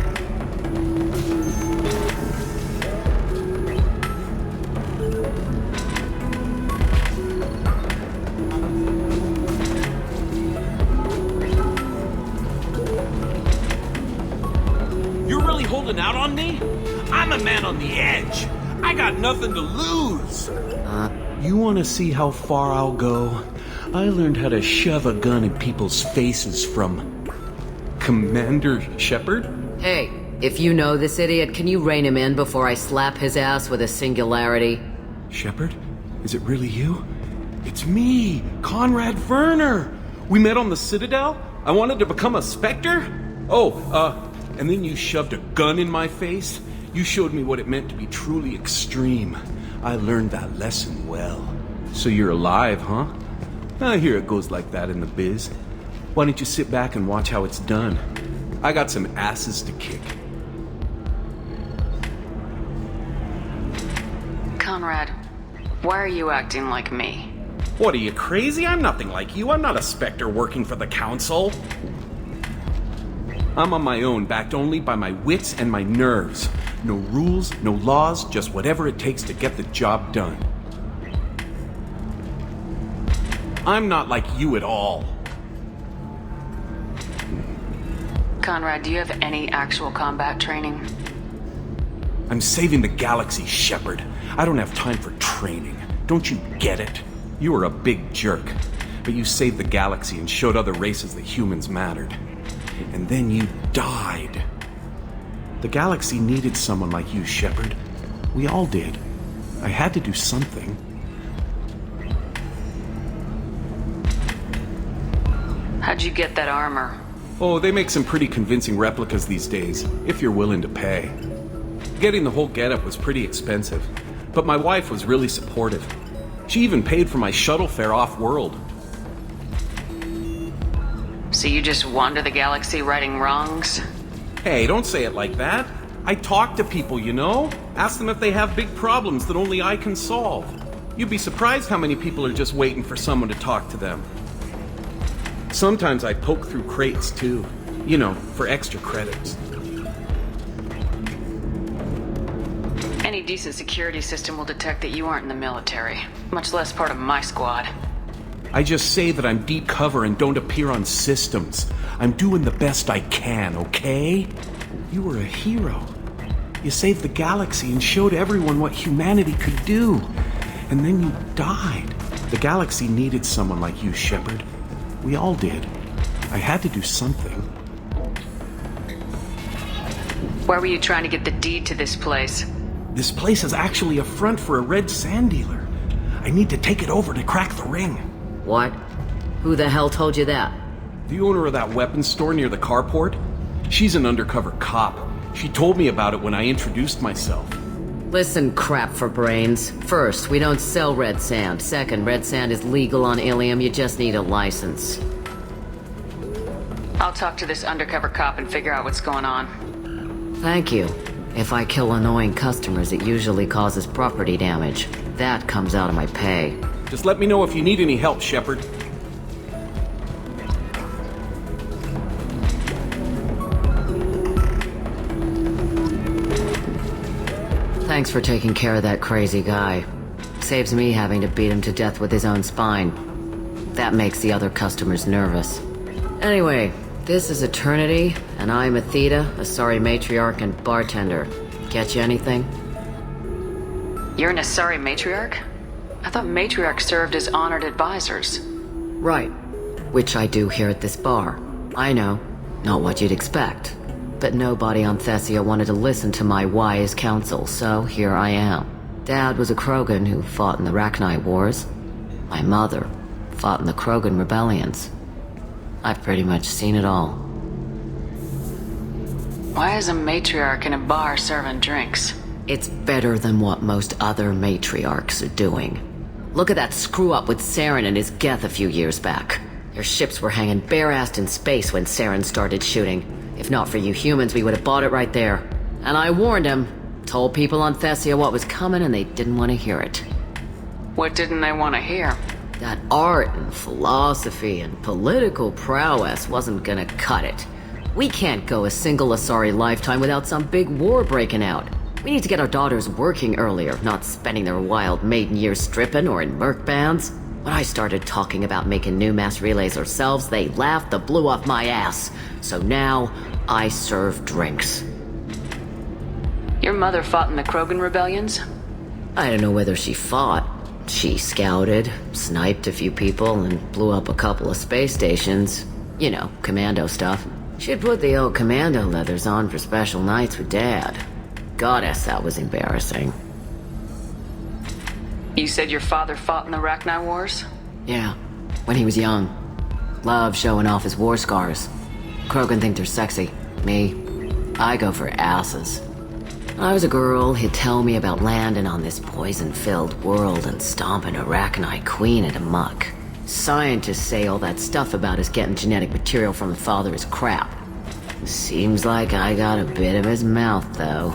You're really holding out on me? I'm a man on the edge. I got nothing to lose. You want to see how far I'll go? I learned how to shove a gun in people's faces from Commander Shepard. Hey, if you know this idiot, can you rein him in before I slap his ass with a singularity? Shepard? Is it really you? It's me, Conrad Werner. We met on the Citadel. I wanted to become a Spectre. And then you shoved a gun in my face. You showed me what it meant to be truly extreme. I learned that lesson well. So you're alive, huh? I hear it goes like that in the biz. Why don't you sit back and watch how it's done? I got some asses to kick. Conrad, why are you acting like me? What, are you crazy? I'm nothing like you. I'm not a Spectre working for the Council. I'm on my own, backed only by my wits and my nerves. No rules, no laws, just whatever it takes to get the job done. I'm not like you at all. Conrad, do you have any actual combat training? I'm saving the galaxy, Shepard. I don't have time for training. Don't you get it? You were a big jerk, but you saved the galaxy and showed other races that humans mattered. And then you died. The galaxy needed someone like you, Shepard. We all did. I had to do something. How'd you get that armor? Oh, they make some pretty convincing replicas these days, if you're willing to pay. Getting the whole getup was pretty expensive, but my wife was really supportive. She even paid for my shuttle fare off-world. So you just wander the galaxy righting wrongs? Hey, don't say it like that. I talk to people, you know? Ask them if they have big problems that only I can solve. You'd be surprised how many people are just waiting for someone to talk to them. Sometimes I poke through crates, too. You know, for extra credits. Any decent security system will detect that you aren't in the military, much less part of my squad. I just say that I'm deep cover and don't appear on systems. I'm doing the best I can, okay? You were a hero. You saved the galaxy and showed everyone what humanity could do. And then you died. The galaxy needed someone like you, Shepard. We all did. I had to do something. Why were you trying to get the deed to this place? This place is actually a front for a red sand dealer. I need to take it over to crack the ring. What? Who the hell told you that? The owner of that weapons store near the carport. She's an undercover cop. She told me about it when I introduced myself. Listen, crap for brains. First, we don't sell red sand. Second, red sand is legal on Ilium. You just need a license. I'll talk to this undercover cop and figure out what's going on. Thank you. If I kill annoying customers, it usually causes property damage. That comes out of my pay. Just let me know if you need any help, Shepard. Thanks for taking care of that crazy guy. Saves me having to beat him to death with his own spine. That makes the other customers nervous. Anyway, this is Eternity, and I'm Athena, a sorry matriarch and bartender. Get you anything? You're an Asari matriarch? I thought matriarchs served as honored advisors. Right. Which I do here at this bar. I know. Not what you'd expect. But nobody on Thessia wanted to listen to my wise counsel, so here I am. Dad was a Krogan who fought in the Rachni Wars. My mother fought in the Krogan rebellions. I've pretty much seen it all. Why is a matriarch in a bar serving drinks? It's better than what most other matriarchs are doing. Look at that screw-up with Saren and his Geth a few years back. Their ships were hanging bare-assed in space when Saren started shooting. If not for you humans, we would have bought it right there. And I warned him. Told people on Thessia what was coming and they didn't want to hear it. What didn't they want to hear? That art and philosophy and political prowess wasn't gonna cut it. We can't go a single Asari lifetime without some big war breaking out. We need to get our daughters working earlier, not spending their wild maiden years stripping or in merc bands. When I started talking about making new mass relays ourselves, they laughed the blue off my ass. So now, I serve drinks. Your mother fought in the Krogan rebellions? I don't know whether she fought. She scouted, sniped a few people, and blew up a couple of space stations. You know, commando stuff. She'd put the old commando leathers on for special nights with Dad. Goddess, that was embarrassing. You said your father fought in the Rachni Wars? Yeah, when he was young. Loved showing off his war scars. Krogan think they're sexy. Me, I go for asses. When I was a girl, he'd tell me about landing on this poison-filled world and stomping a Rachni queen into muck. Scientists say all that stuff about us getting genetic material from the father is crap. Seems like I got a bit of his mouth, though.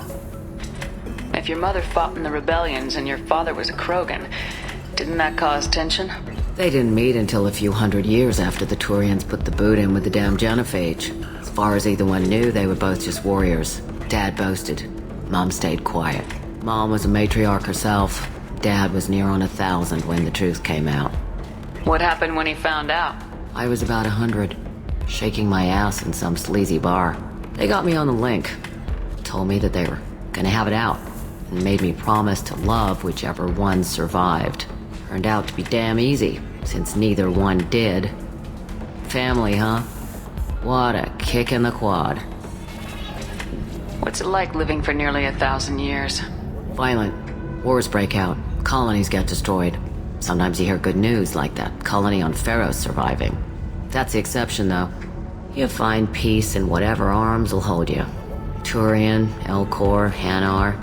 If your mother fought in the rebellions and your father was a Krogan, didn't that cause tension? They didn't meet until a few hundred years after the Turians put the boot in with the damn genophage. As far as either one knew, they were both just warriors. Dad boasted. Mom stayed quiet. Mom was a matriarch herself. Dad was near on 1,000 when the truth came out. What happened when he found out? I was about 100, shaking my ass in some sleazy bar. They got me on the link. Told me that they were gonna have it out, and made me promise to love whichever one survived. Turned out to be damn easy, since neither one did. Family, huh? What a kick in the quad. What's it like living for nearly 1,000 years? Violent. Wars break out. Colonies get destroyed. Sometimes you hear good news, like that colony on Pharaoh surviving. That's the exception, though. You find peace in whatever arms will hold you. Turian, Elcor, Hanar.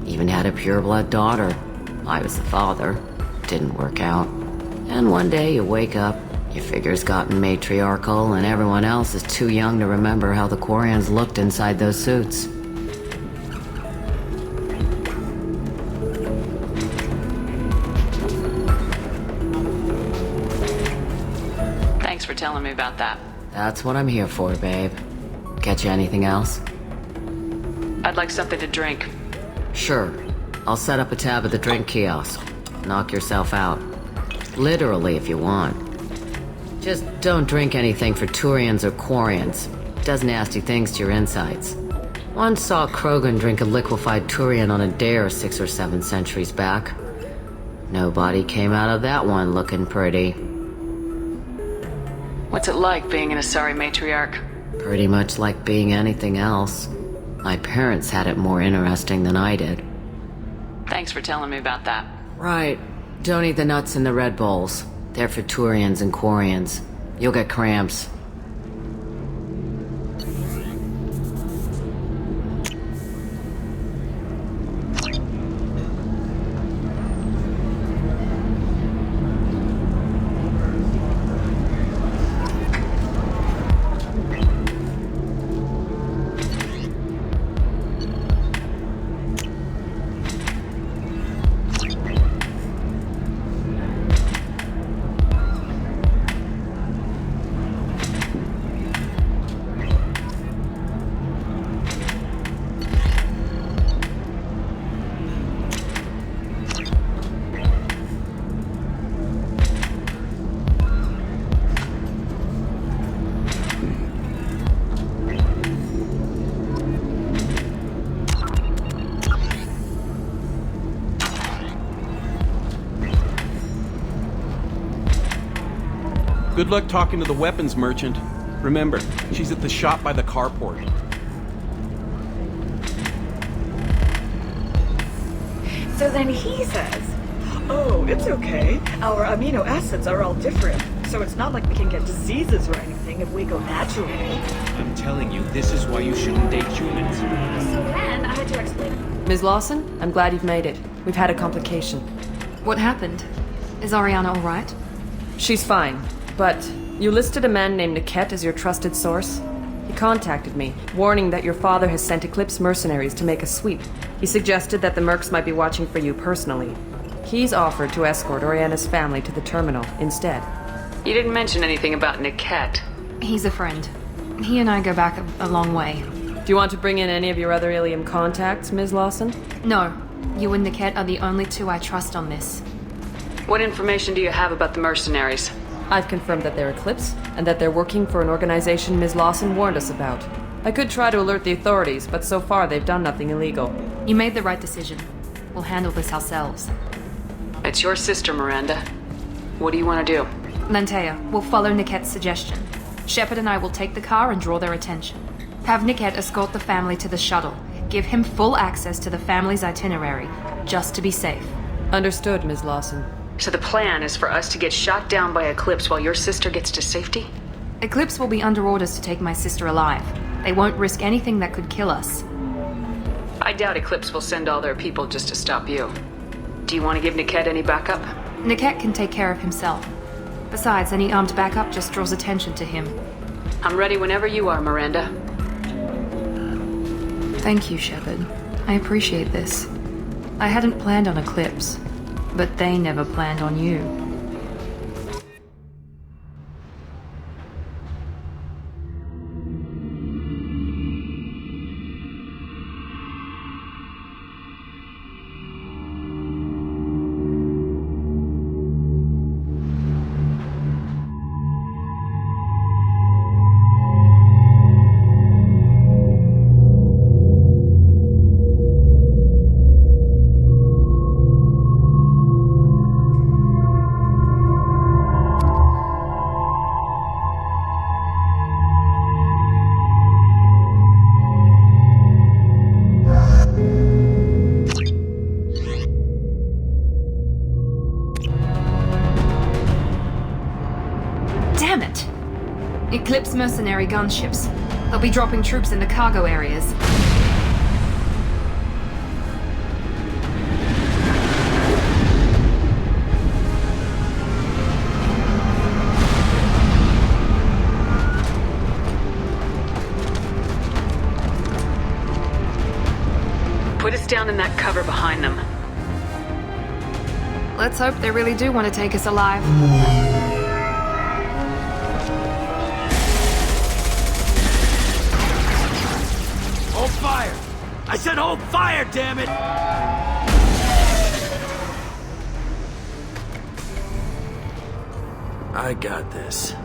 Even had a pureblood daughter. I was the father. Didn't work out. And one day you wake up, your figure's gotten matriarchal, and everyone else is too young to remember how the Quarians looked inside those suits. Thanks for telling me about that. That's what I'm here for, babe. Get you anything else? I'd like something to drink. Sure. I'll set up a tab at the drink kiosk. Knock yourself out. Literally, if you want. Just don't drink anything for Turians or Quarians. Does nasty things to your insides. Once saw Krogan drink a liquefied Turian on a dare 6 or 7 centuries back. Nobody came out of that one looking pretty. What's it like being an Asari matriarch? Pretty much like being anything else. My parents had it more interesting than I did. Thanks for telling me about that. Right. Don't eat the nuts in the Red Bowls. They're for Turians and Quarians. You'll get cramps. Good luck talking to the weapons merchant. Remember, she's at the shop by the carport. So then he says, oh, it's okay. Our amino acids are all different, so it's not like we can get diseases or anything if we go naturally. I'm telling you, this is why you shouldn't date humans. So then I had to explain. Ms. Lawson, I'm glad you've made it. We've had a complication. What happened? Is Ariana alright? She's fine, but you listed a man named Niket as your trusted source. He contacted me, warning that your father has sent Eclipse mercenaries to make a sweep. He suggested that the mercs might be watching for you personally. He's offered to escort Oriana's family to the terminal instead. You didn't mention anything about Niket. He's a friend. He and I go back a long way. Do you want to bring in any of your other Ilium contacts, Ms. Lawson? No. You and Niket are the only two I trust on this. What information do you have about the mercenaries? I've confirmed that they're Eclipse, and that they're working for an organization Ms. Lawson warned us about. I could try to alert the authorities, but so far they've done nothing illegal. You made the right decision. We'll handle this ourselves. It's your sister, Miranda. What do you want to do? Lantea, we'll follow Niket's suggestion. Shepard and I will take the car and draw their attention. Have Niket escort the family to the shuttle. Give him full access to the family's itinerary, just to be safe. Understood, Ms. Lawson. So the plan is for us to get shot down by Eclipse while your sister gets to safety? Eclipse will be under orders to take my sister alive. They won't risk anything that could kill us. I doubt Eclipse will send all their people just to stop you. Do you want to give Niket any backup? Niket can take care of himself. Besides, any armed backup just draws attention to him. I'm ready whenever you are, Miranda. Thank you, Shepard. I appreciate this. I hadn't planned on Eclipse, but they never planned on you. Eclipse mercenary gunships. They'll be dropping troops in the cargo areas. Put us down in that cover behind them. Let's hope they really do want to take us alive. Hold fire! I said hold fire, damn it! I got this.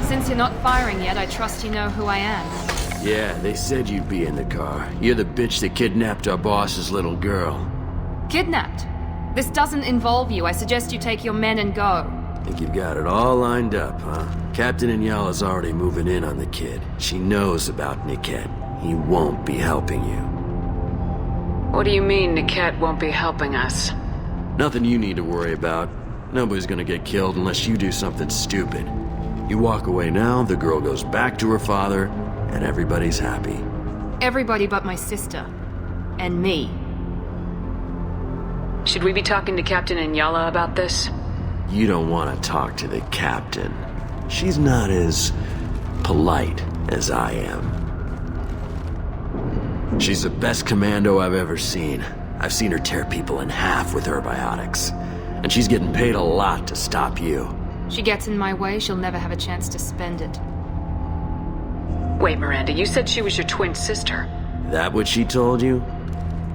Since you're not firing yet, I trust you know who I am. Yeah, they said you'd be in the car. You're the bitch that kidnapped our boss's little girl. Kidnapped? This doesn't involve you. I suggest you take your men and go. Think you've got it all lined up, huh? Captain Inyala's already moving in on the kid. She knows about Niket. He won't be helping you. What do you mean Niket won't be helping us? Nothing you need to worry about. Nobody's gonna get killed unless you do something stupid. You walk away now, the girl goes back to her father, and everybody's happy. Everybody but my sister. And me. Should we be talking to Captain Inyala about this? You don't want to talk to the captain. She's not as polite as I am. She's the best commando I've ever seen. I've seen her tear people in half with her biotics. And she's getting paid a lot to stop you. She gets in my way, she'll never have a chance to spend it. Wait, Miranda, you said she was your twin sister. That what she told you?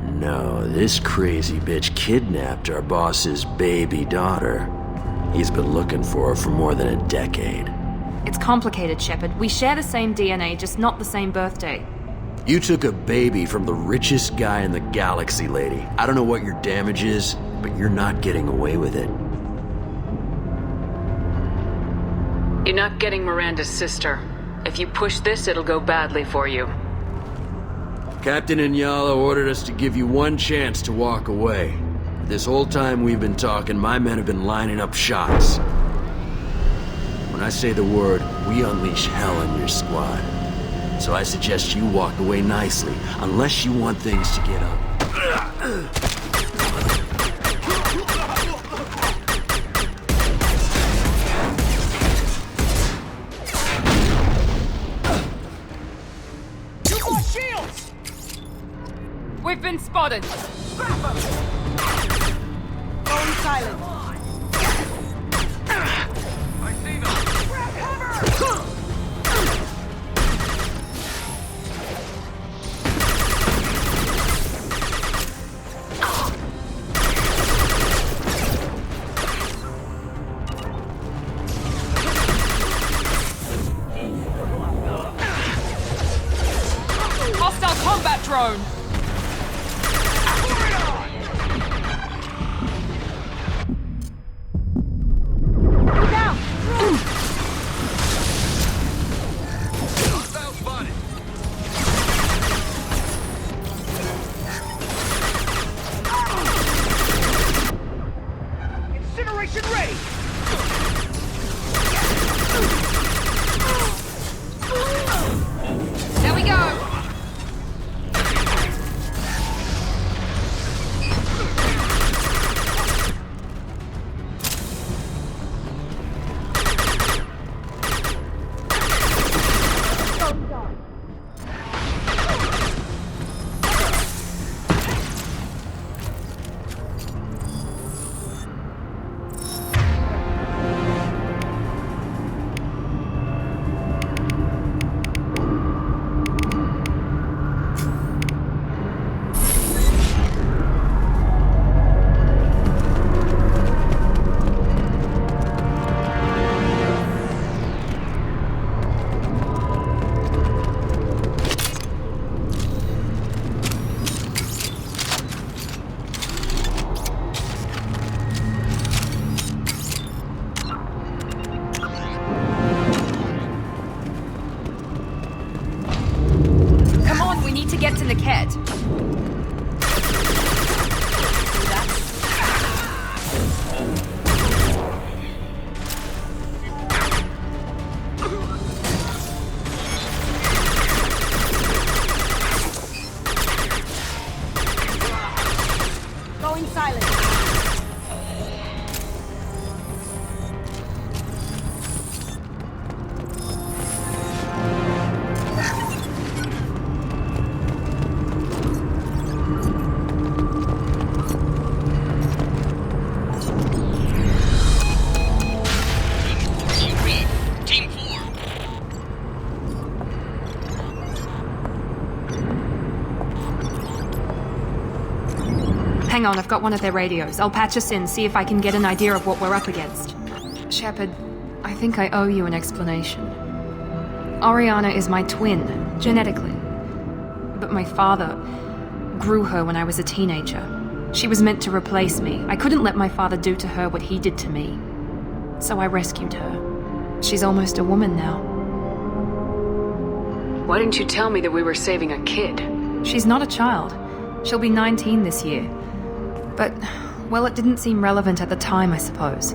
No, this crazy bitch kidnapped our boss's baby daughter. He's been looking for her for more than a decade. It's complicated, Shepard. We share the same DNA, just not the same birthday. You took a baby from the richest guy in the galaxy, lady. I don't know what your damage is, but you're not getting away with it. You're not getting Miranda's sister. If you push this, it'll go badly for you. Captain Inyala ordered us to give you one chance to walk away. This whole time we've been talking, my men have been lining up shots. When I say the word, we unleash hell on your squad. So I suggest you walk away nicely, unless you want things to get up. Two more shields! We've been spotted. Going silent. I see them. Grab cover! Hostile combat drone. Incineration ready! There we go. Come on, we need to get to Niket. Going silent. Team 4. Hang on, I've got one of their radios. I'll patch us in, see if I can get an idea of what we're up against. Shepard, I think I owe you an explanation. Oriana is my twin, genetically. But my father grew her when I was a teenager. She was meant to replace me. I couldn't let my father do to her what he did to me. So I rescued her. She's almost a woman now. Why didn't you tell me that we were saving a kid? She's not a child. She'll be 19 this year. But, well, it didn't seem relevant at the time, I suppose.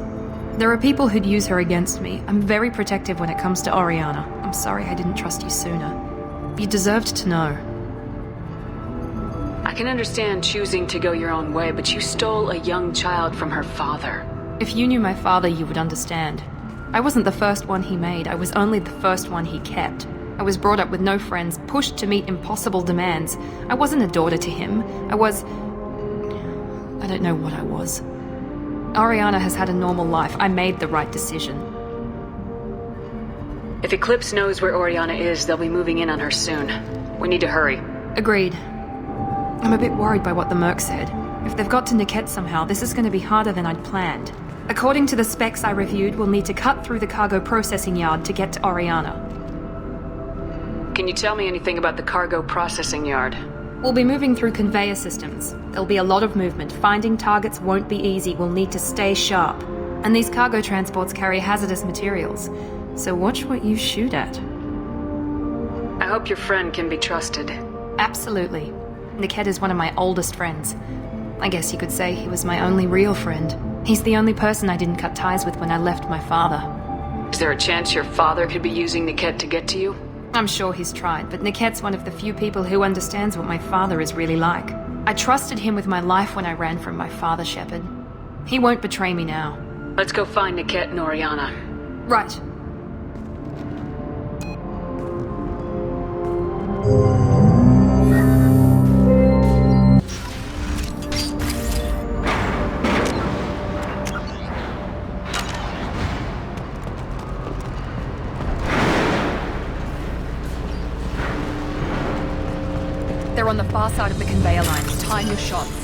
There are people who'd use her against me. I'm very protective when it comes to Oriana. I'm sorry I didn't trust you sooner. You deserved to know. I can understand choosing to go your own way, but you stole a young child from her father. If you knew my father, you would understand. I wasn't the first one he made. I was only the first one he kept. I was brought up with no friends, pushed to meet impossible demands. I wasn't a daughter to him. I don't know what I was. Oriana has had a normal life. I made the right decision. If Eclipse knows where Oriana is, they'll be moving in on her soon. We need to hurry. Agreed. I'm a bit worried by what the Merc said. If they've got to Niket somehow, this is going to be harder than I'd planned. According to the specs I reviewed, we'll need to cut through the cargo processing yard to get to Oriana. Can you tell me anything about the cargo processing yard? We'll be moving through conveyor systems. There'll be a lot of movement. Finding targets won't be easy. We'll need to stay sharp. And these cargo transports carry hazardous materials. So watch what you shoot at. I hope your friend can be trusted. Absolutely. Niket is one of my oldest friends. I guess you could say he was my only real friend. He's the only person I didn't cut ties with when I left my father. Is there a chance your father could be using Niket to get to you? I'm sure he's tried, but Niket's one of the few people who understands what my father is really like. I trusted him with my life when I ran from my father, Shepard. He won't betray me now. Let's go find Niket and Oriana. Right. They're on the far side of the conveyor line. Time your shots.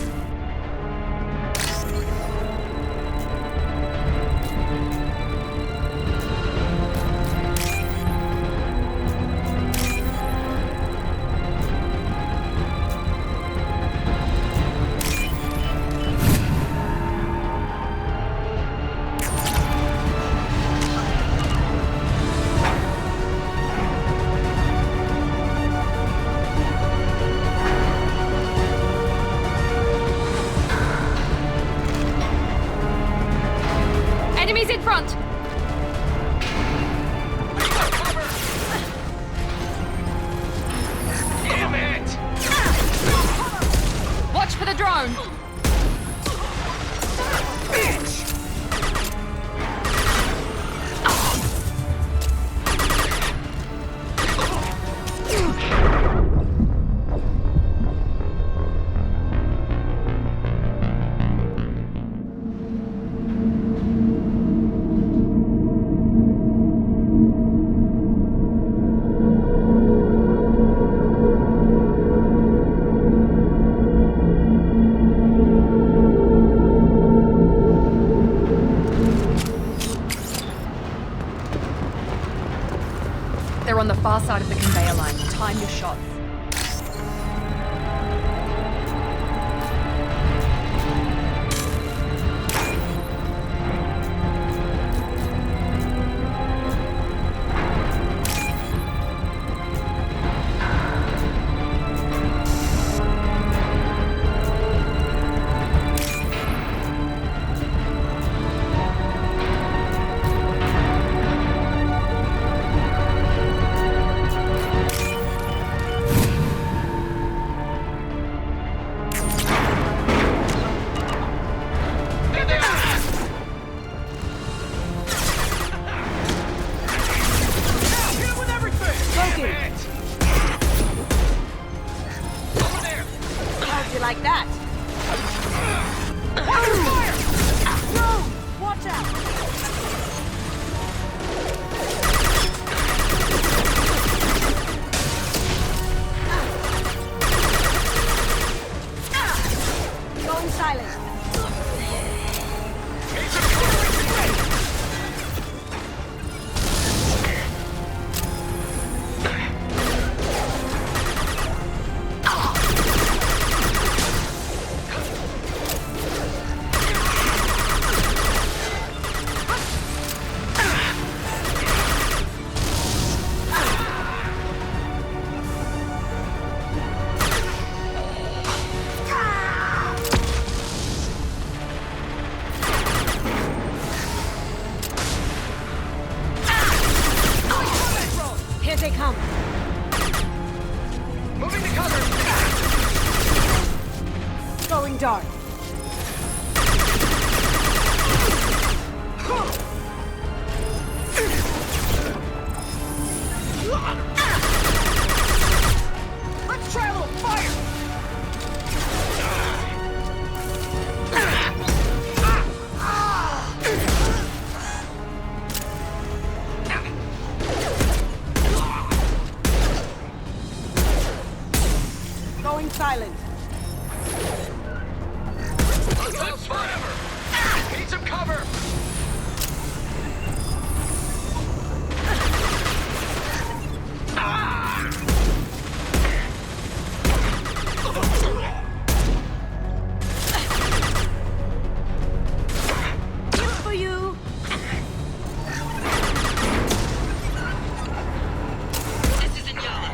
Enemies in front! Damn it! Watch for the drone! Bitch! They're on the far side of the conveyor line. Time your shots. How'd you like that? Fire! No! Watch out! Going silent. Here they come. Moving to cover. Going dark. Let's try a little fire. Going silent. Let's forever. Need some cover. Good for you. This is Inyala.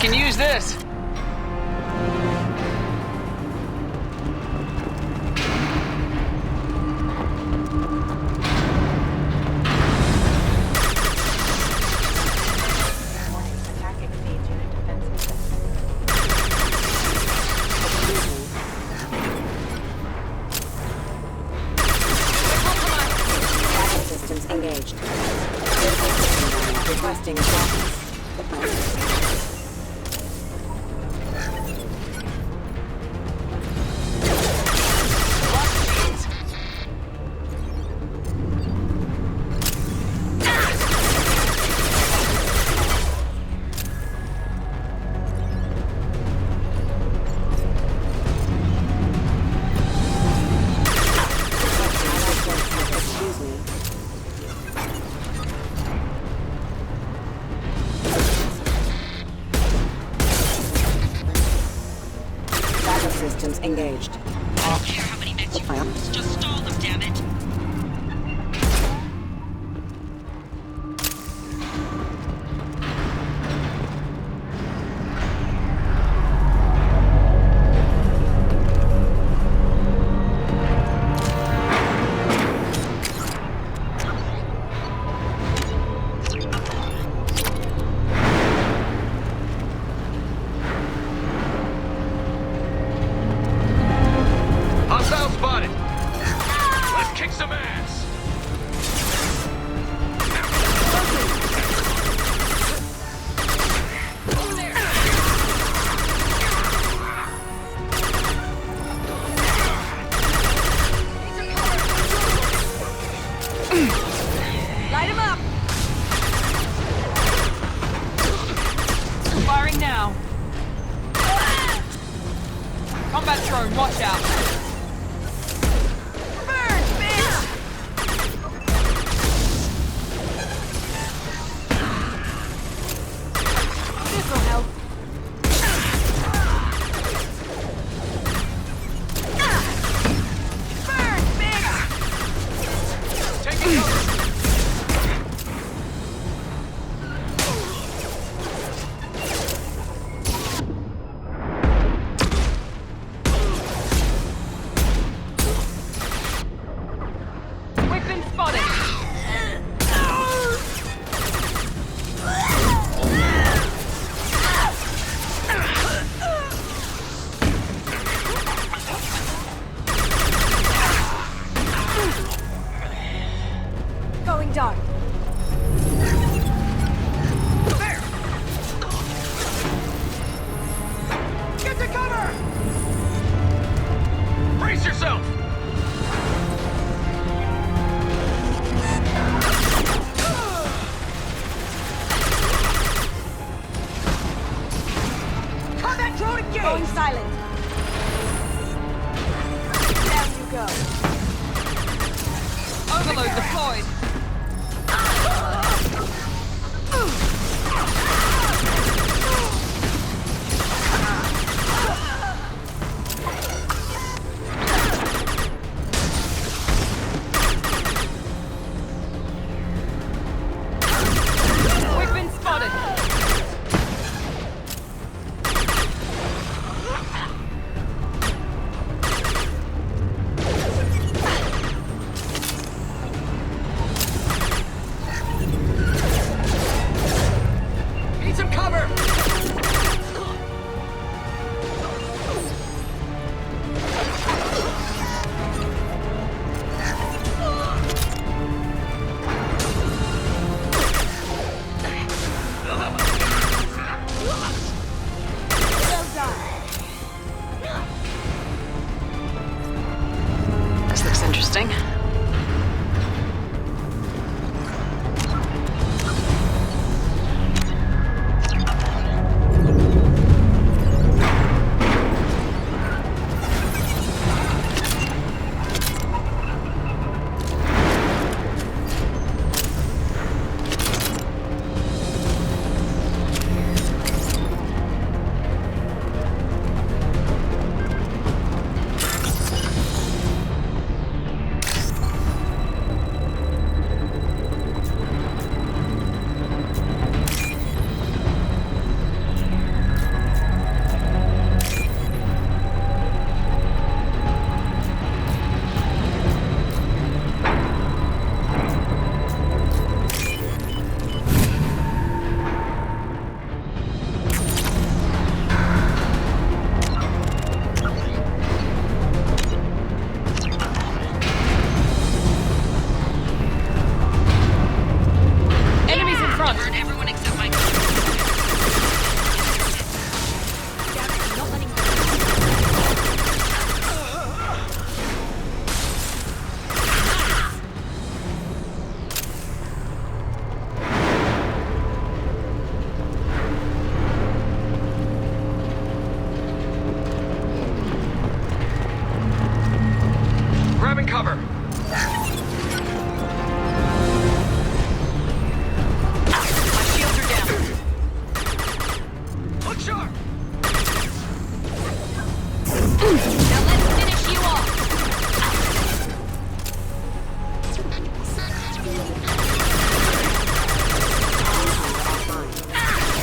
can use this. Systems engaged. Requesting systems engaged. I don't care how many mechs you use, just stall them, damn it. Hostile spotted. Let's kick some ass. Light him up! Firing now. Combat drone, watch out. Burn, bitch! This'll help. Burn, bitch! Taking cover. We've been spotted. Going dark. Get to cover. Brace yourself. Combat drone engaged. Going silent. Down you go. Overload deployed. We've been spotted. Sharp! Now let's finish you off!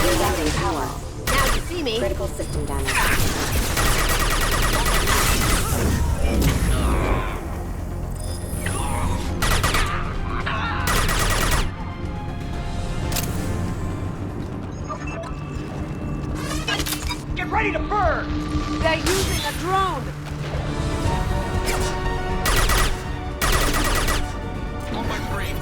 Rerouting power. Now you see me. Critical system damage. Get ready to burn! They're using a drone! On my brain.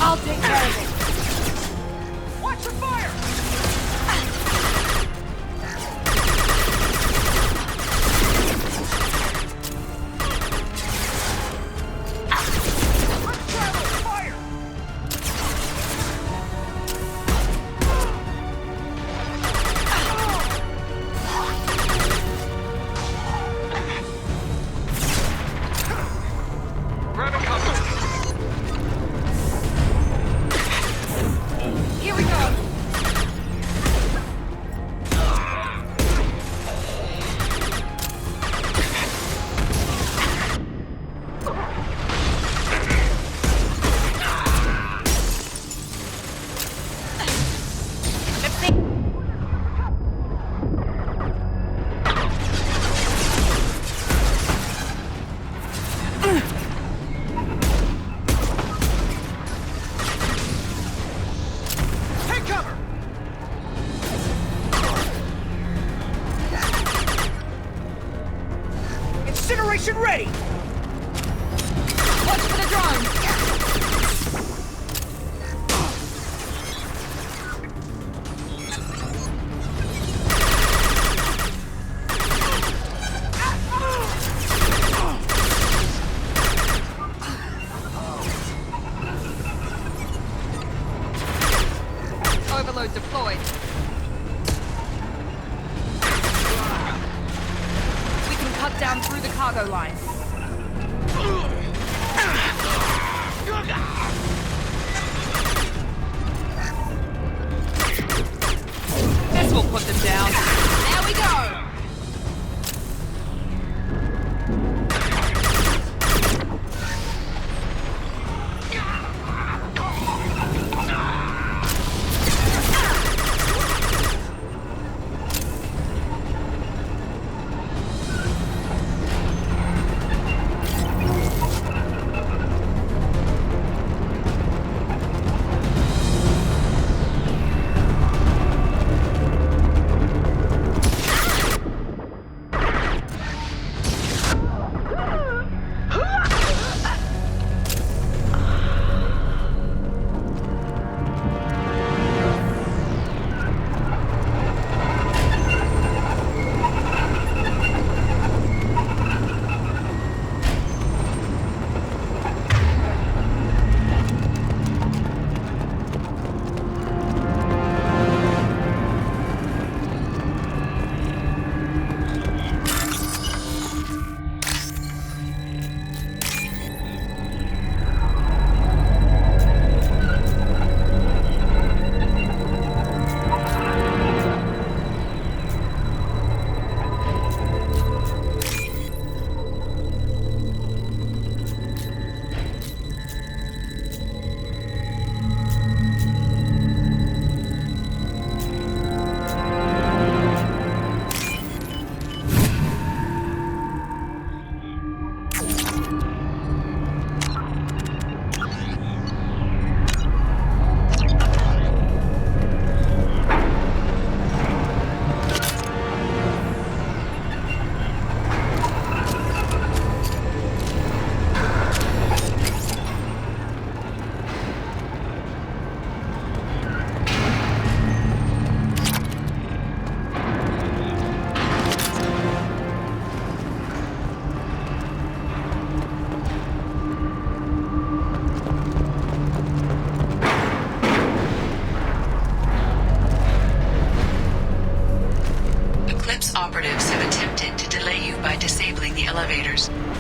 I'll take care of it! Watch your fire! Let's try with fire! Grab a cover. Here we go! Take cover! Incineration ready! Watch for the drone! Overload deployed. We can cut down through the cargo line. This will put them down. There we go!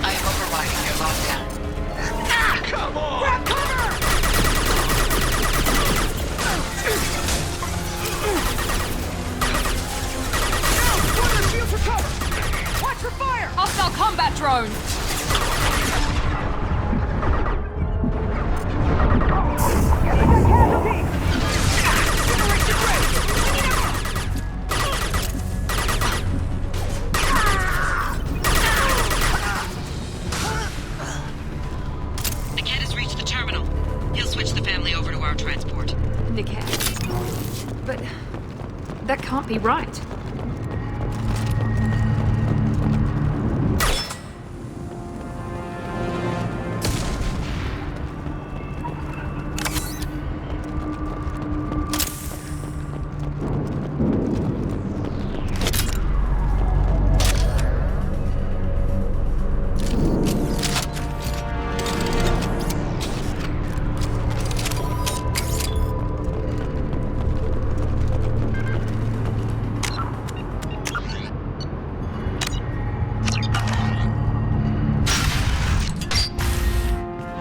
I am overriding your lockdown. Ah, come on! Grab cover! Now, put our shield for cover! Watch for fire! Hostile combat drone! Niket has reached the terminal. He'll switch the family over to our transport. Niket? But that can't be right.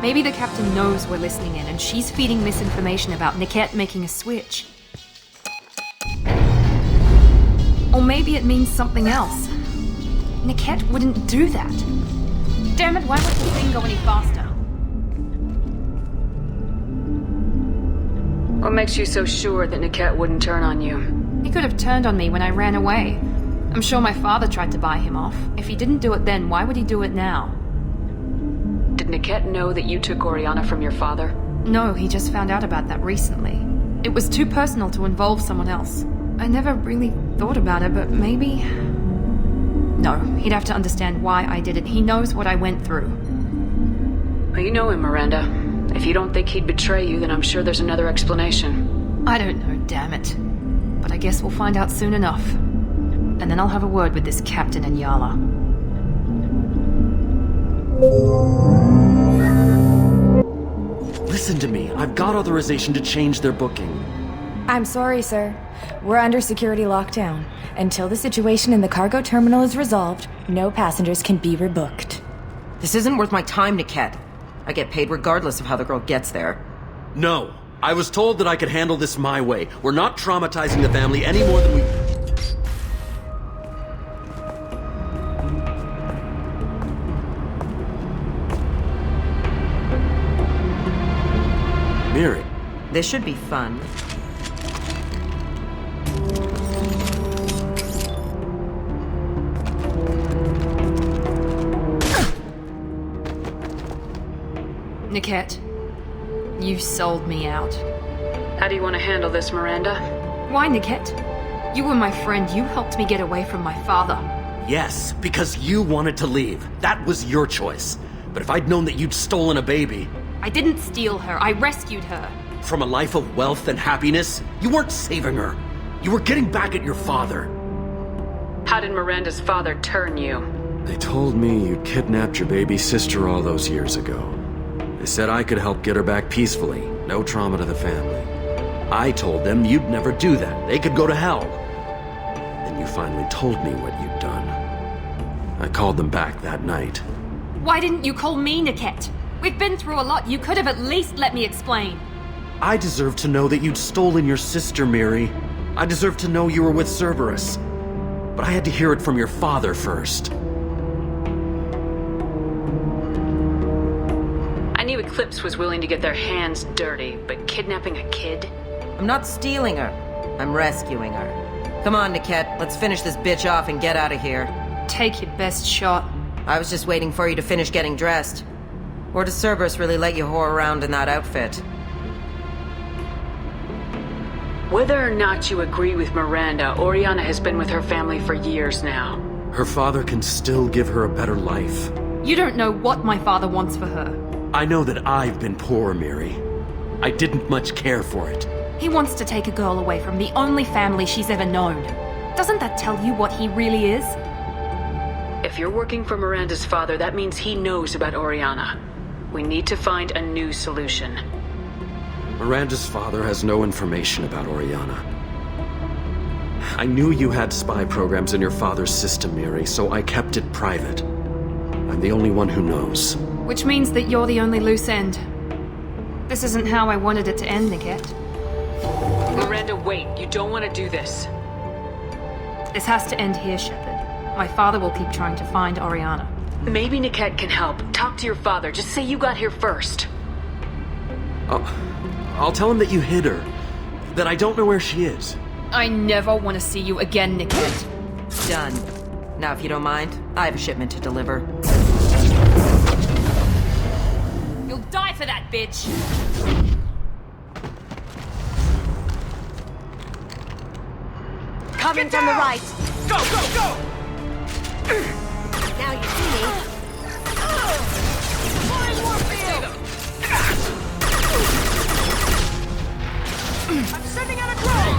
Maybe the captain knows we're listening in and she's feeding misinformation about Niket making a switch. Or maybe it means something else. Niket wouldn't do that. Damn it, why won't the thing go any faster? What makes you so sure that Niket wouldn't turn on you? He could have turned on me when I ran away. I'm sure my father tried to buy him off. If he didn't do it then, why would he do it now? Did Niket know that you took Oriana from your father? No, he just found out about that recently. It was too personal to involve someone else. I never really thought about it, but maybe... No, he'd have to understand why I did it. He knows what I went through. Well, you know him, Miranda. If you don't think he'd betray you, then I'm sure there's another explanation. I don't know, damn it. But I guess we'll find out soon enough. And then I'll have a word with this captain and Yala. Listen to me. I've got authorization to change their booking. I'm sorry, sir. We're under security lockdown. Until the situation in the cargo terminal is resolved, no passengers can be rebooked. This isn't worth my time, Niket. I get paid regardless of how the girl gets there. No. I was told that I could handle this my way. We're not traumatizing the family any more than we... Miri. This should be fun. Niket, you sold me out. How do you want to handle this, Miranda? Why, Niket? You were my friend. You helped me get away from my father. Yes, because you wanted to leave. That was your choice. But if I'd known that you'd stolen a baby... I didn't steal her. I rescued her. From a life of wealth and happiness, you weren't saving her. You were getting back at your father. How did Miranda's father turn you? They told me you'd kidnapped your baby sister all those years ago. They said I could help get her back peacefully. No trauma to the family. I told them you'd never do that. They could go to hell. Then you finally told me what you'd done. I called them back that night. Why didn't you call me, Niket? We've been through a lot. You could have at least let me explain. I deserve to know that you'd stolen your sister, Miri. I deserve to know you were with Cerberus. But I had to hear it from your father first. I knew Eclipse was willing to get their hands dirty, but kidnapping a kid? I'm not stealing her. I'm rescuing her. Come on, Niket. Let's finish this bitch off and get out of here. Take your best shot. I was just waiting for you to finish getting dressed. Or does Cerberus really let you whore around in that outfit? Whether or not you agree with Miranda, Oriana has been with her family for years now. Her father can still give her a better life. You don't know what my father wants for her. I know that I've been poor, Miri. I didn't much care for it. He wants to take a girl away from the only family she's ever known. Doesn't that tell you what he really is? If you're working for Miranda's father, that means he knows about Oriana. We need to find a new solution. Miranda's father has no information about Oriana. I knew you had spy programs in your father's system, Miri, so I kept it private. I'm the only one who knows. Which means that you're the only loose end. This isn't how I wanted it to end, Niket. Miranda, wait. You don't want to do this. This has to end here, Shepard. My father will keep trying to find Oriana. Maybe Niket can help. Talk to your father. Just say you got here first. I'll tell him that you hid her. That I don't know where she is. I never want to see you again, Niket. Done. Now, if you don't mind, I have a shipment to deliver. You'll die for that, bitch! Coming from the right. Go, go, go! Now you see me. I'm sending out a drone!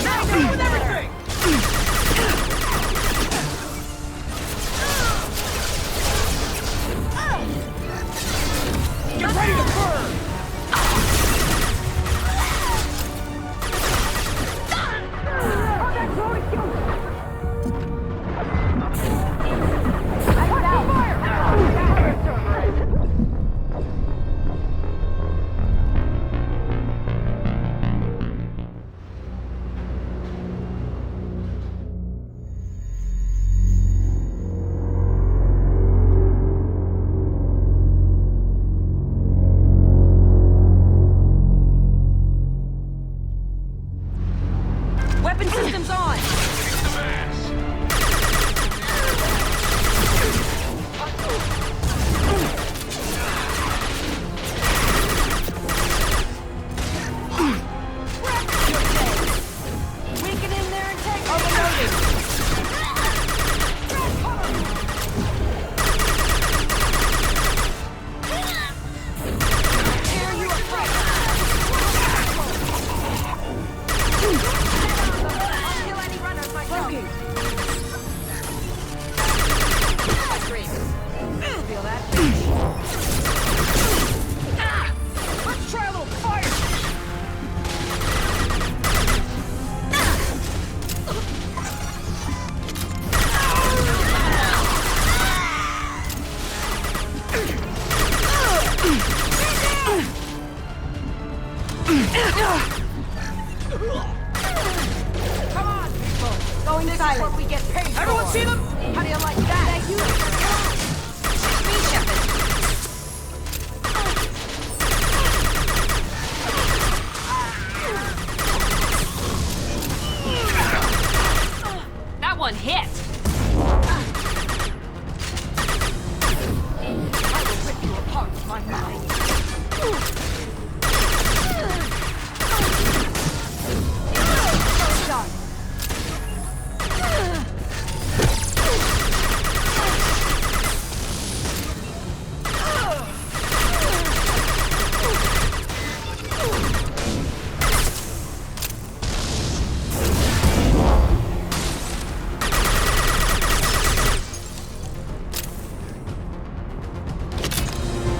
Now go with everything! Get ready to burn! Weapon systems on! We get in there and take it. Feel that? Let's try a little fire! Come on, people! Going This is silent. what we get paid for! Everyone see them? How do you like that? Thank you. That one hit! I will rip you apart with my mind. Done.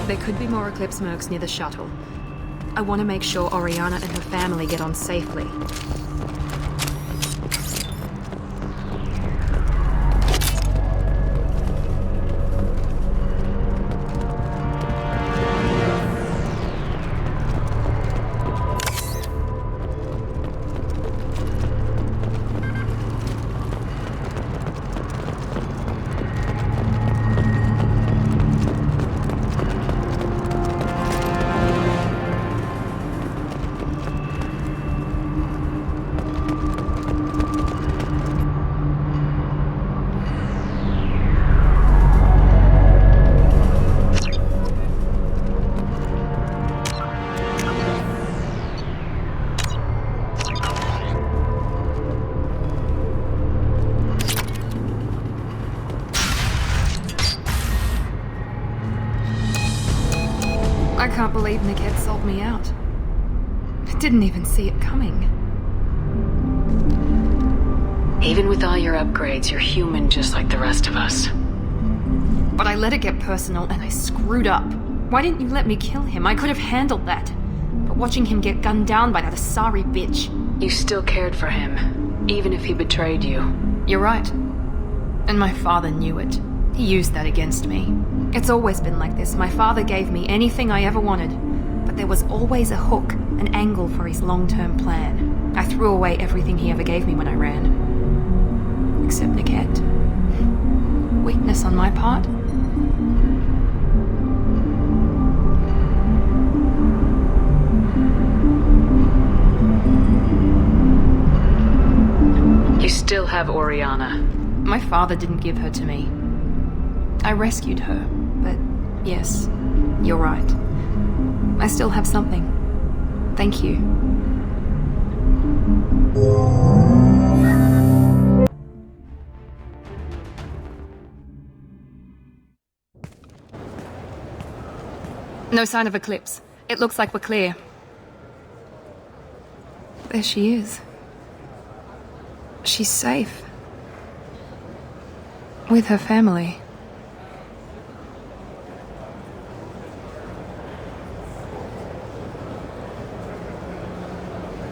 There could be more Eclipse mercs near the shuttle. I want to make sure Oriana and her family get on safely. I can't believe Niket sold me out. I didn't even see it coming. Even with all your upgrades, you're human just like the rest of us. But I let it get personal and I screwed up. Why didn't you let me kill him? I could have handled that. But watching him get gunned down by that Asari bitch... You still cared for him, even if he betrayed you. You're right. And my father knew it. He used that against me. It's always been like this. My father gave me anything I ever wanted, but there was always a hook, an angle for his long-term plan. I threw away everything he ever gave me when I ran. Except Niket. Weakness on my part? You still have Oriana. My father didn't give her to me. I rescued her, but yes, you're right. I still have something. Thank you. No sign of Eclipse. It looks like we're clear. There she is. She's safe. With her family.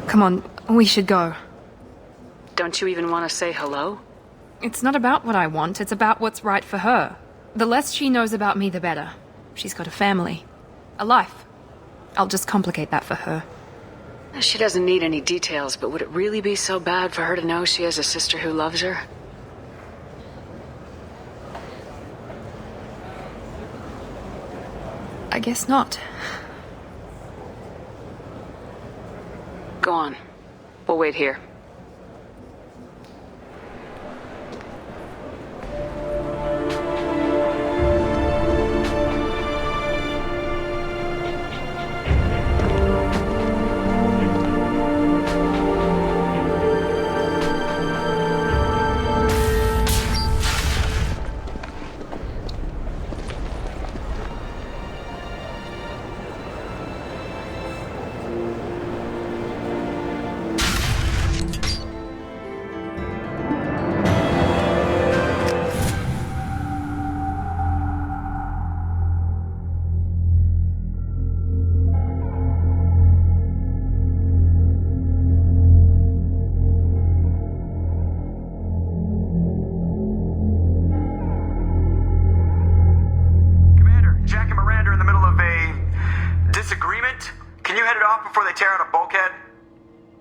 Come on, we should go. Don't you even want to say hello? It's not about what I want, it's about what's right for her. The less she knows about me, the better. She's got a family. A life. I'll just complicate that for her. She doesn't need any details, but would it really be so bad for her to know she has a sister who loves her? I guess not. Go on. We'll wait here.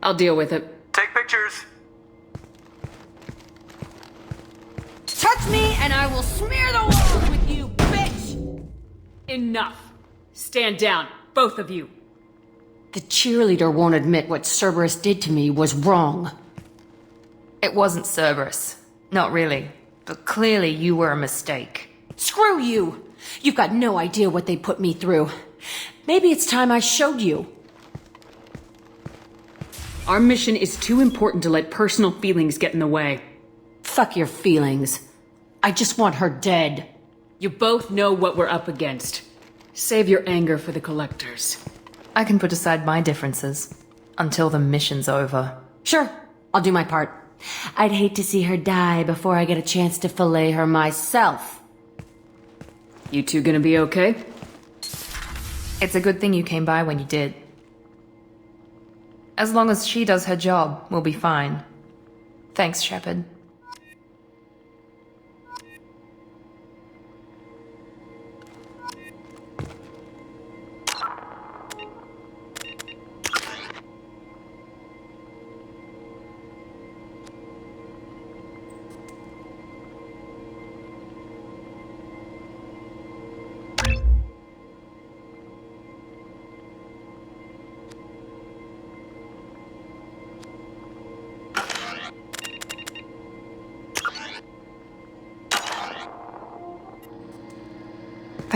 I'll deal with it. Take pictures. Touch me and I will smear the walls with you, bitch! Enough. Stand down, both of you. The cheerleader won't admit what Cerberus did to me was wrong. It wasn't Cerberus. Not really. But clearly you were a mistake. Screw you! You've got no idea what they put me through. Maybe it's time I showed you. Our mission is too important to let personal feelings get in the way. Fuck your feelings. I just want her dead. You both know what we're up against. Save your anger for the collectors. I can put aside my differences until the mission's over. Sure, I'll do my part. I'd hate to see her die before I get a chance to fillet her myself. You two gonna be okay? It's a good thing you came by when you did. As long as she does her job, we'll be fine. Thanks, Shepard.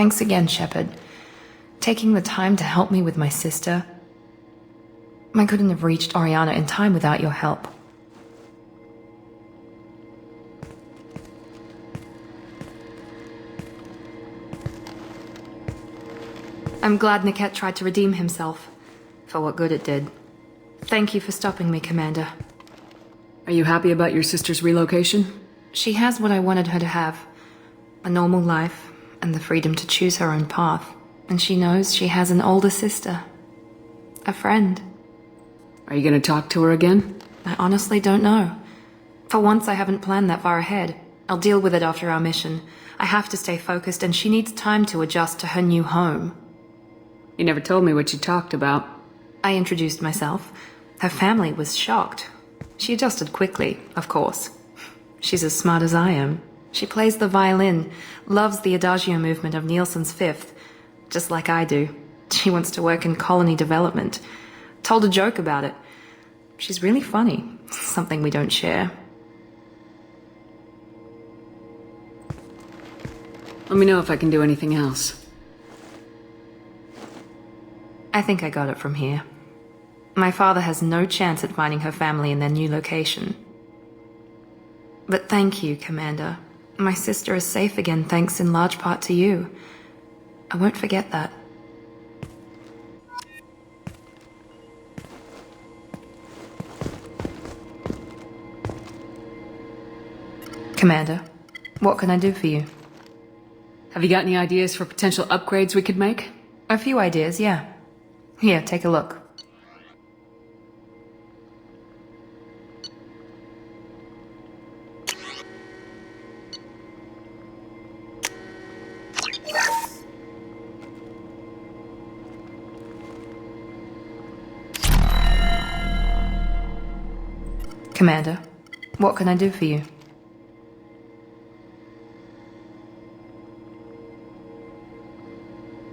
Thanks again, Shepard. Taking the time to help me with my sister. I couldn't have reached Oriana in time without your help. I'm glad Niket tried to redeem himself, for what good it did. Thank you for stopping me, Commander. Are you happy about your sister's relocation? She has what I wanted her to have. A normal life, and the freedom to choose her own path. And she knows she has an older sister. A friend. Are you gonna talk to her again? I honestly don't know. For once, I haven't planned that far ahead. I'll deal with it after our mission. I have to stay focused, and she needs time to adjust to her new home. You never told me what you talked about. I introduced myself. Her family was shocked. She adjusted quickly, of course. She's as smart as I am. She plays the violin, loves the adagio movement of Nielsen's Fifth, just like I do. She wants to work in colony development. Told a joke about it. She's really funny, something we don't share. Let me know if I can do anything else. I think I got it from here. My father has no chance at finding her family in their new location. But thank you, Commander. My sister is safe again thanks in large part to you. I won't forget that. Commander, what can I do for you? Have you got any ideas for potential upgrades we could make? A few ideas, yeah. Here, take a look. Commander, what can I do for you?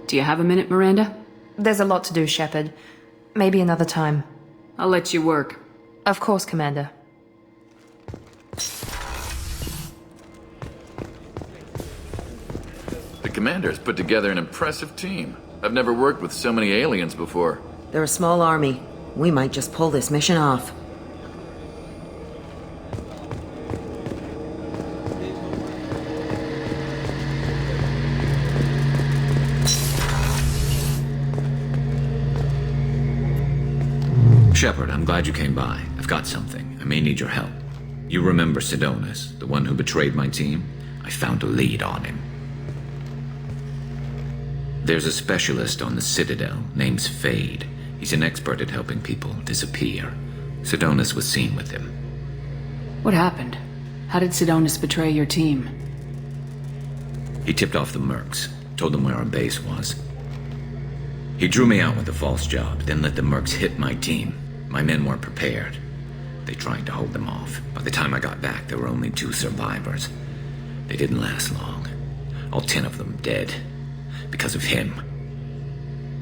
Do you have a minute, Miranda? There's a lot to do, Shepard. Maybe another time. I'll let you work. Of course, Commander. The Commander's put together an impressive team. I've never worked with so many aliens before. They're a small army. We might just pull this mission off. Shepard, I'm glad you came by. I've got something. I may need your help. You remember Sidonis, the one who betrayed my team? I found a lead on him. There's a specialist on the Citadel, name's Fade. He's an expert at helping people disappear. Sidonis was seen with him. What happened? How did Sidonis betray your team? He tipped off the mercs, told them where our base was. He drew me out with a false job, then let the mercs hit my team. My men weren't prepared. They tried to hold them off. By the time I got back, there were only 2 survivors. They didn't last long. All 10 of them dead. Because of him.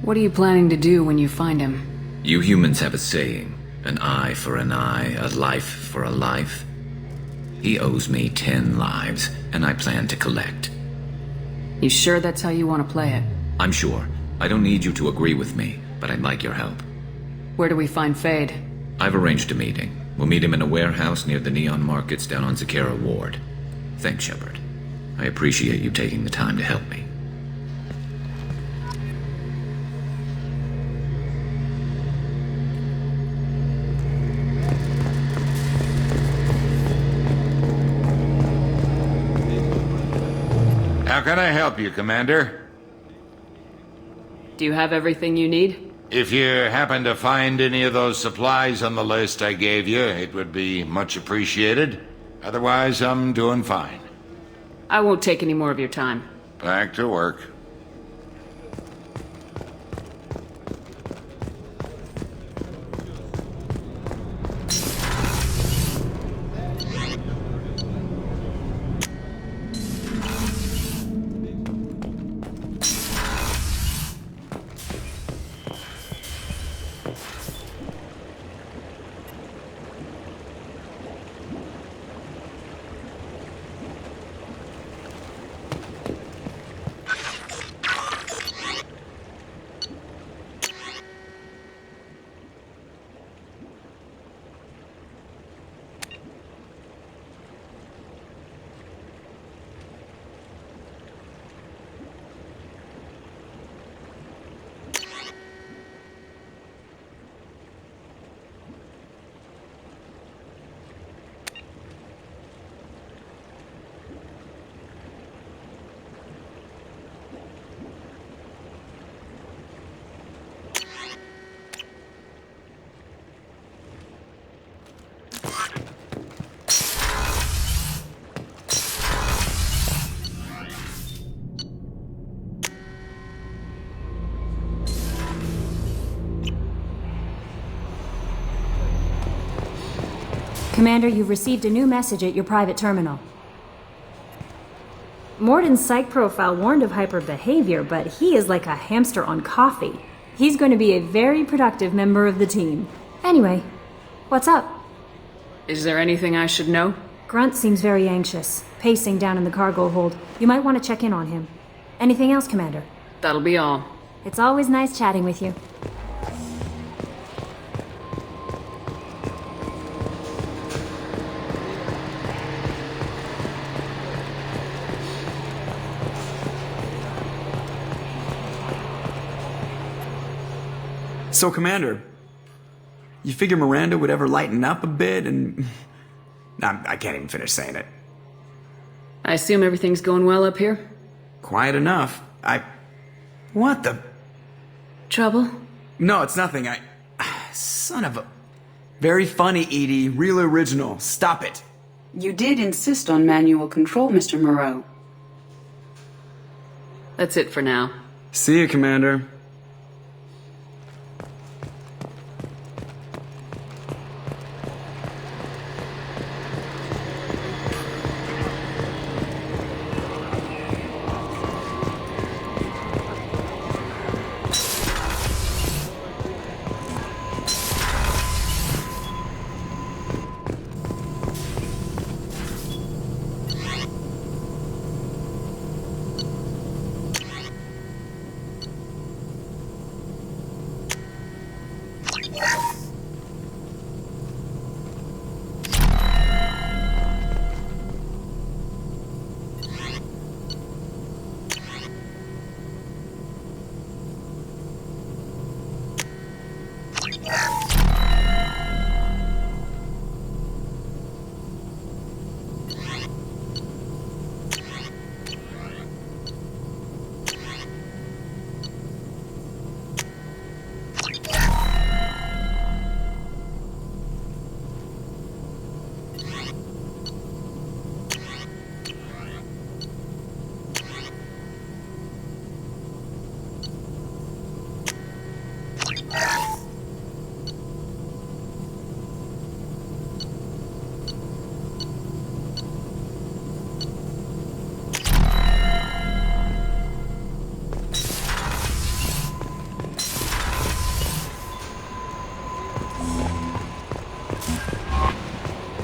What are you planning to do when you find him? You humans have a saying. An eye for an eye, a life for a life. He owes me 10 lives, and I plan to collect. You sure that's how you want to play it? I'm sure. I don't need you to agree with me, but I'd like your help. Where do we find Fade? I've arranged a meeting. We'll meet him in a warehouse near the Neon Markets down on Zakera Ward. Thanks, Shepard. I appreciate you taking the time to help me. How can I help you, Commander? Do you have everything you need? If you happen to find any of those supplies on the list I gave you, it would be much appreciated. Otherwise, I'm doing fine. I won't take any more of your time. Back to work. Commander, you've received a new message at your private terminal. Morden's psych profile warned of hyperbehavior, but he is like a hamster on coffee. He's going to be a very productive member of the team. Anyway, what's up? Is there anything I should know? Grunt seems very anxious, pacing down in the cargo hold. You might want to check in on him. Anything else, Commander? That'll be all. It's always nice chatting with you. So, Commander, you figure Miranda would ever lighten up a bit and... I can't even finish saying it. I assume everything's going well up here? Quiet enough. What the... Trouble? No, it's nothing. Son of a... Very funny, Edie. Real original. Stop it. You did insist on manual control, Mr. Moreau. That's it for now. See you, Commander.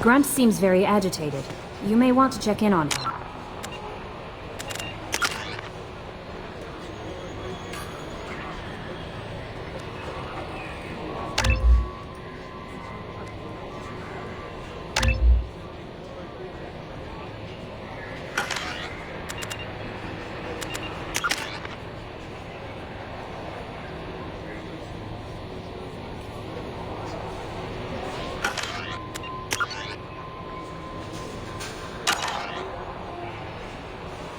Grunt seems very agitated. You may want to check in on him.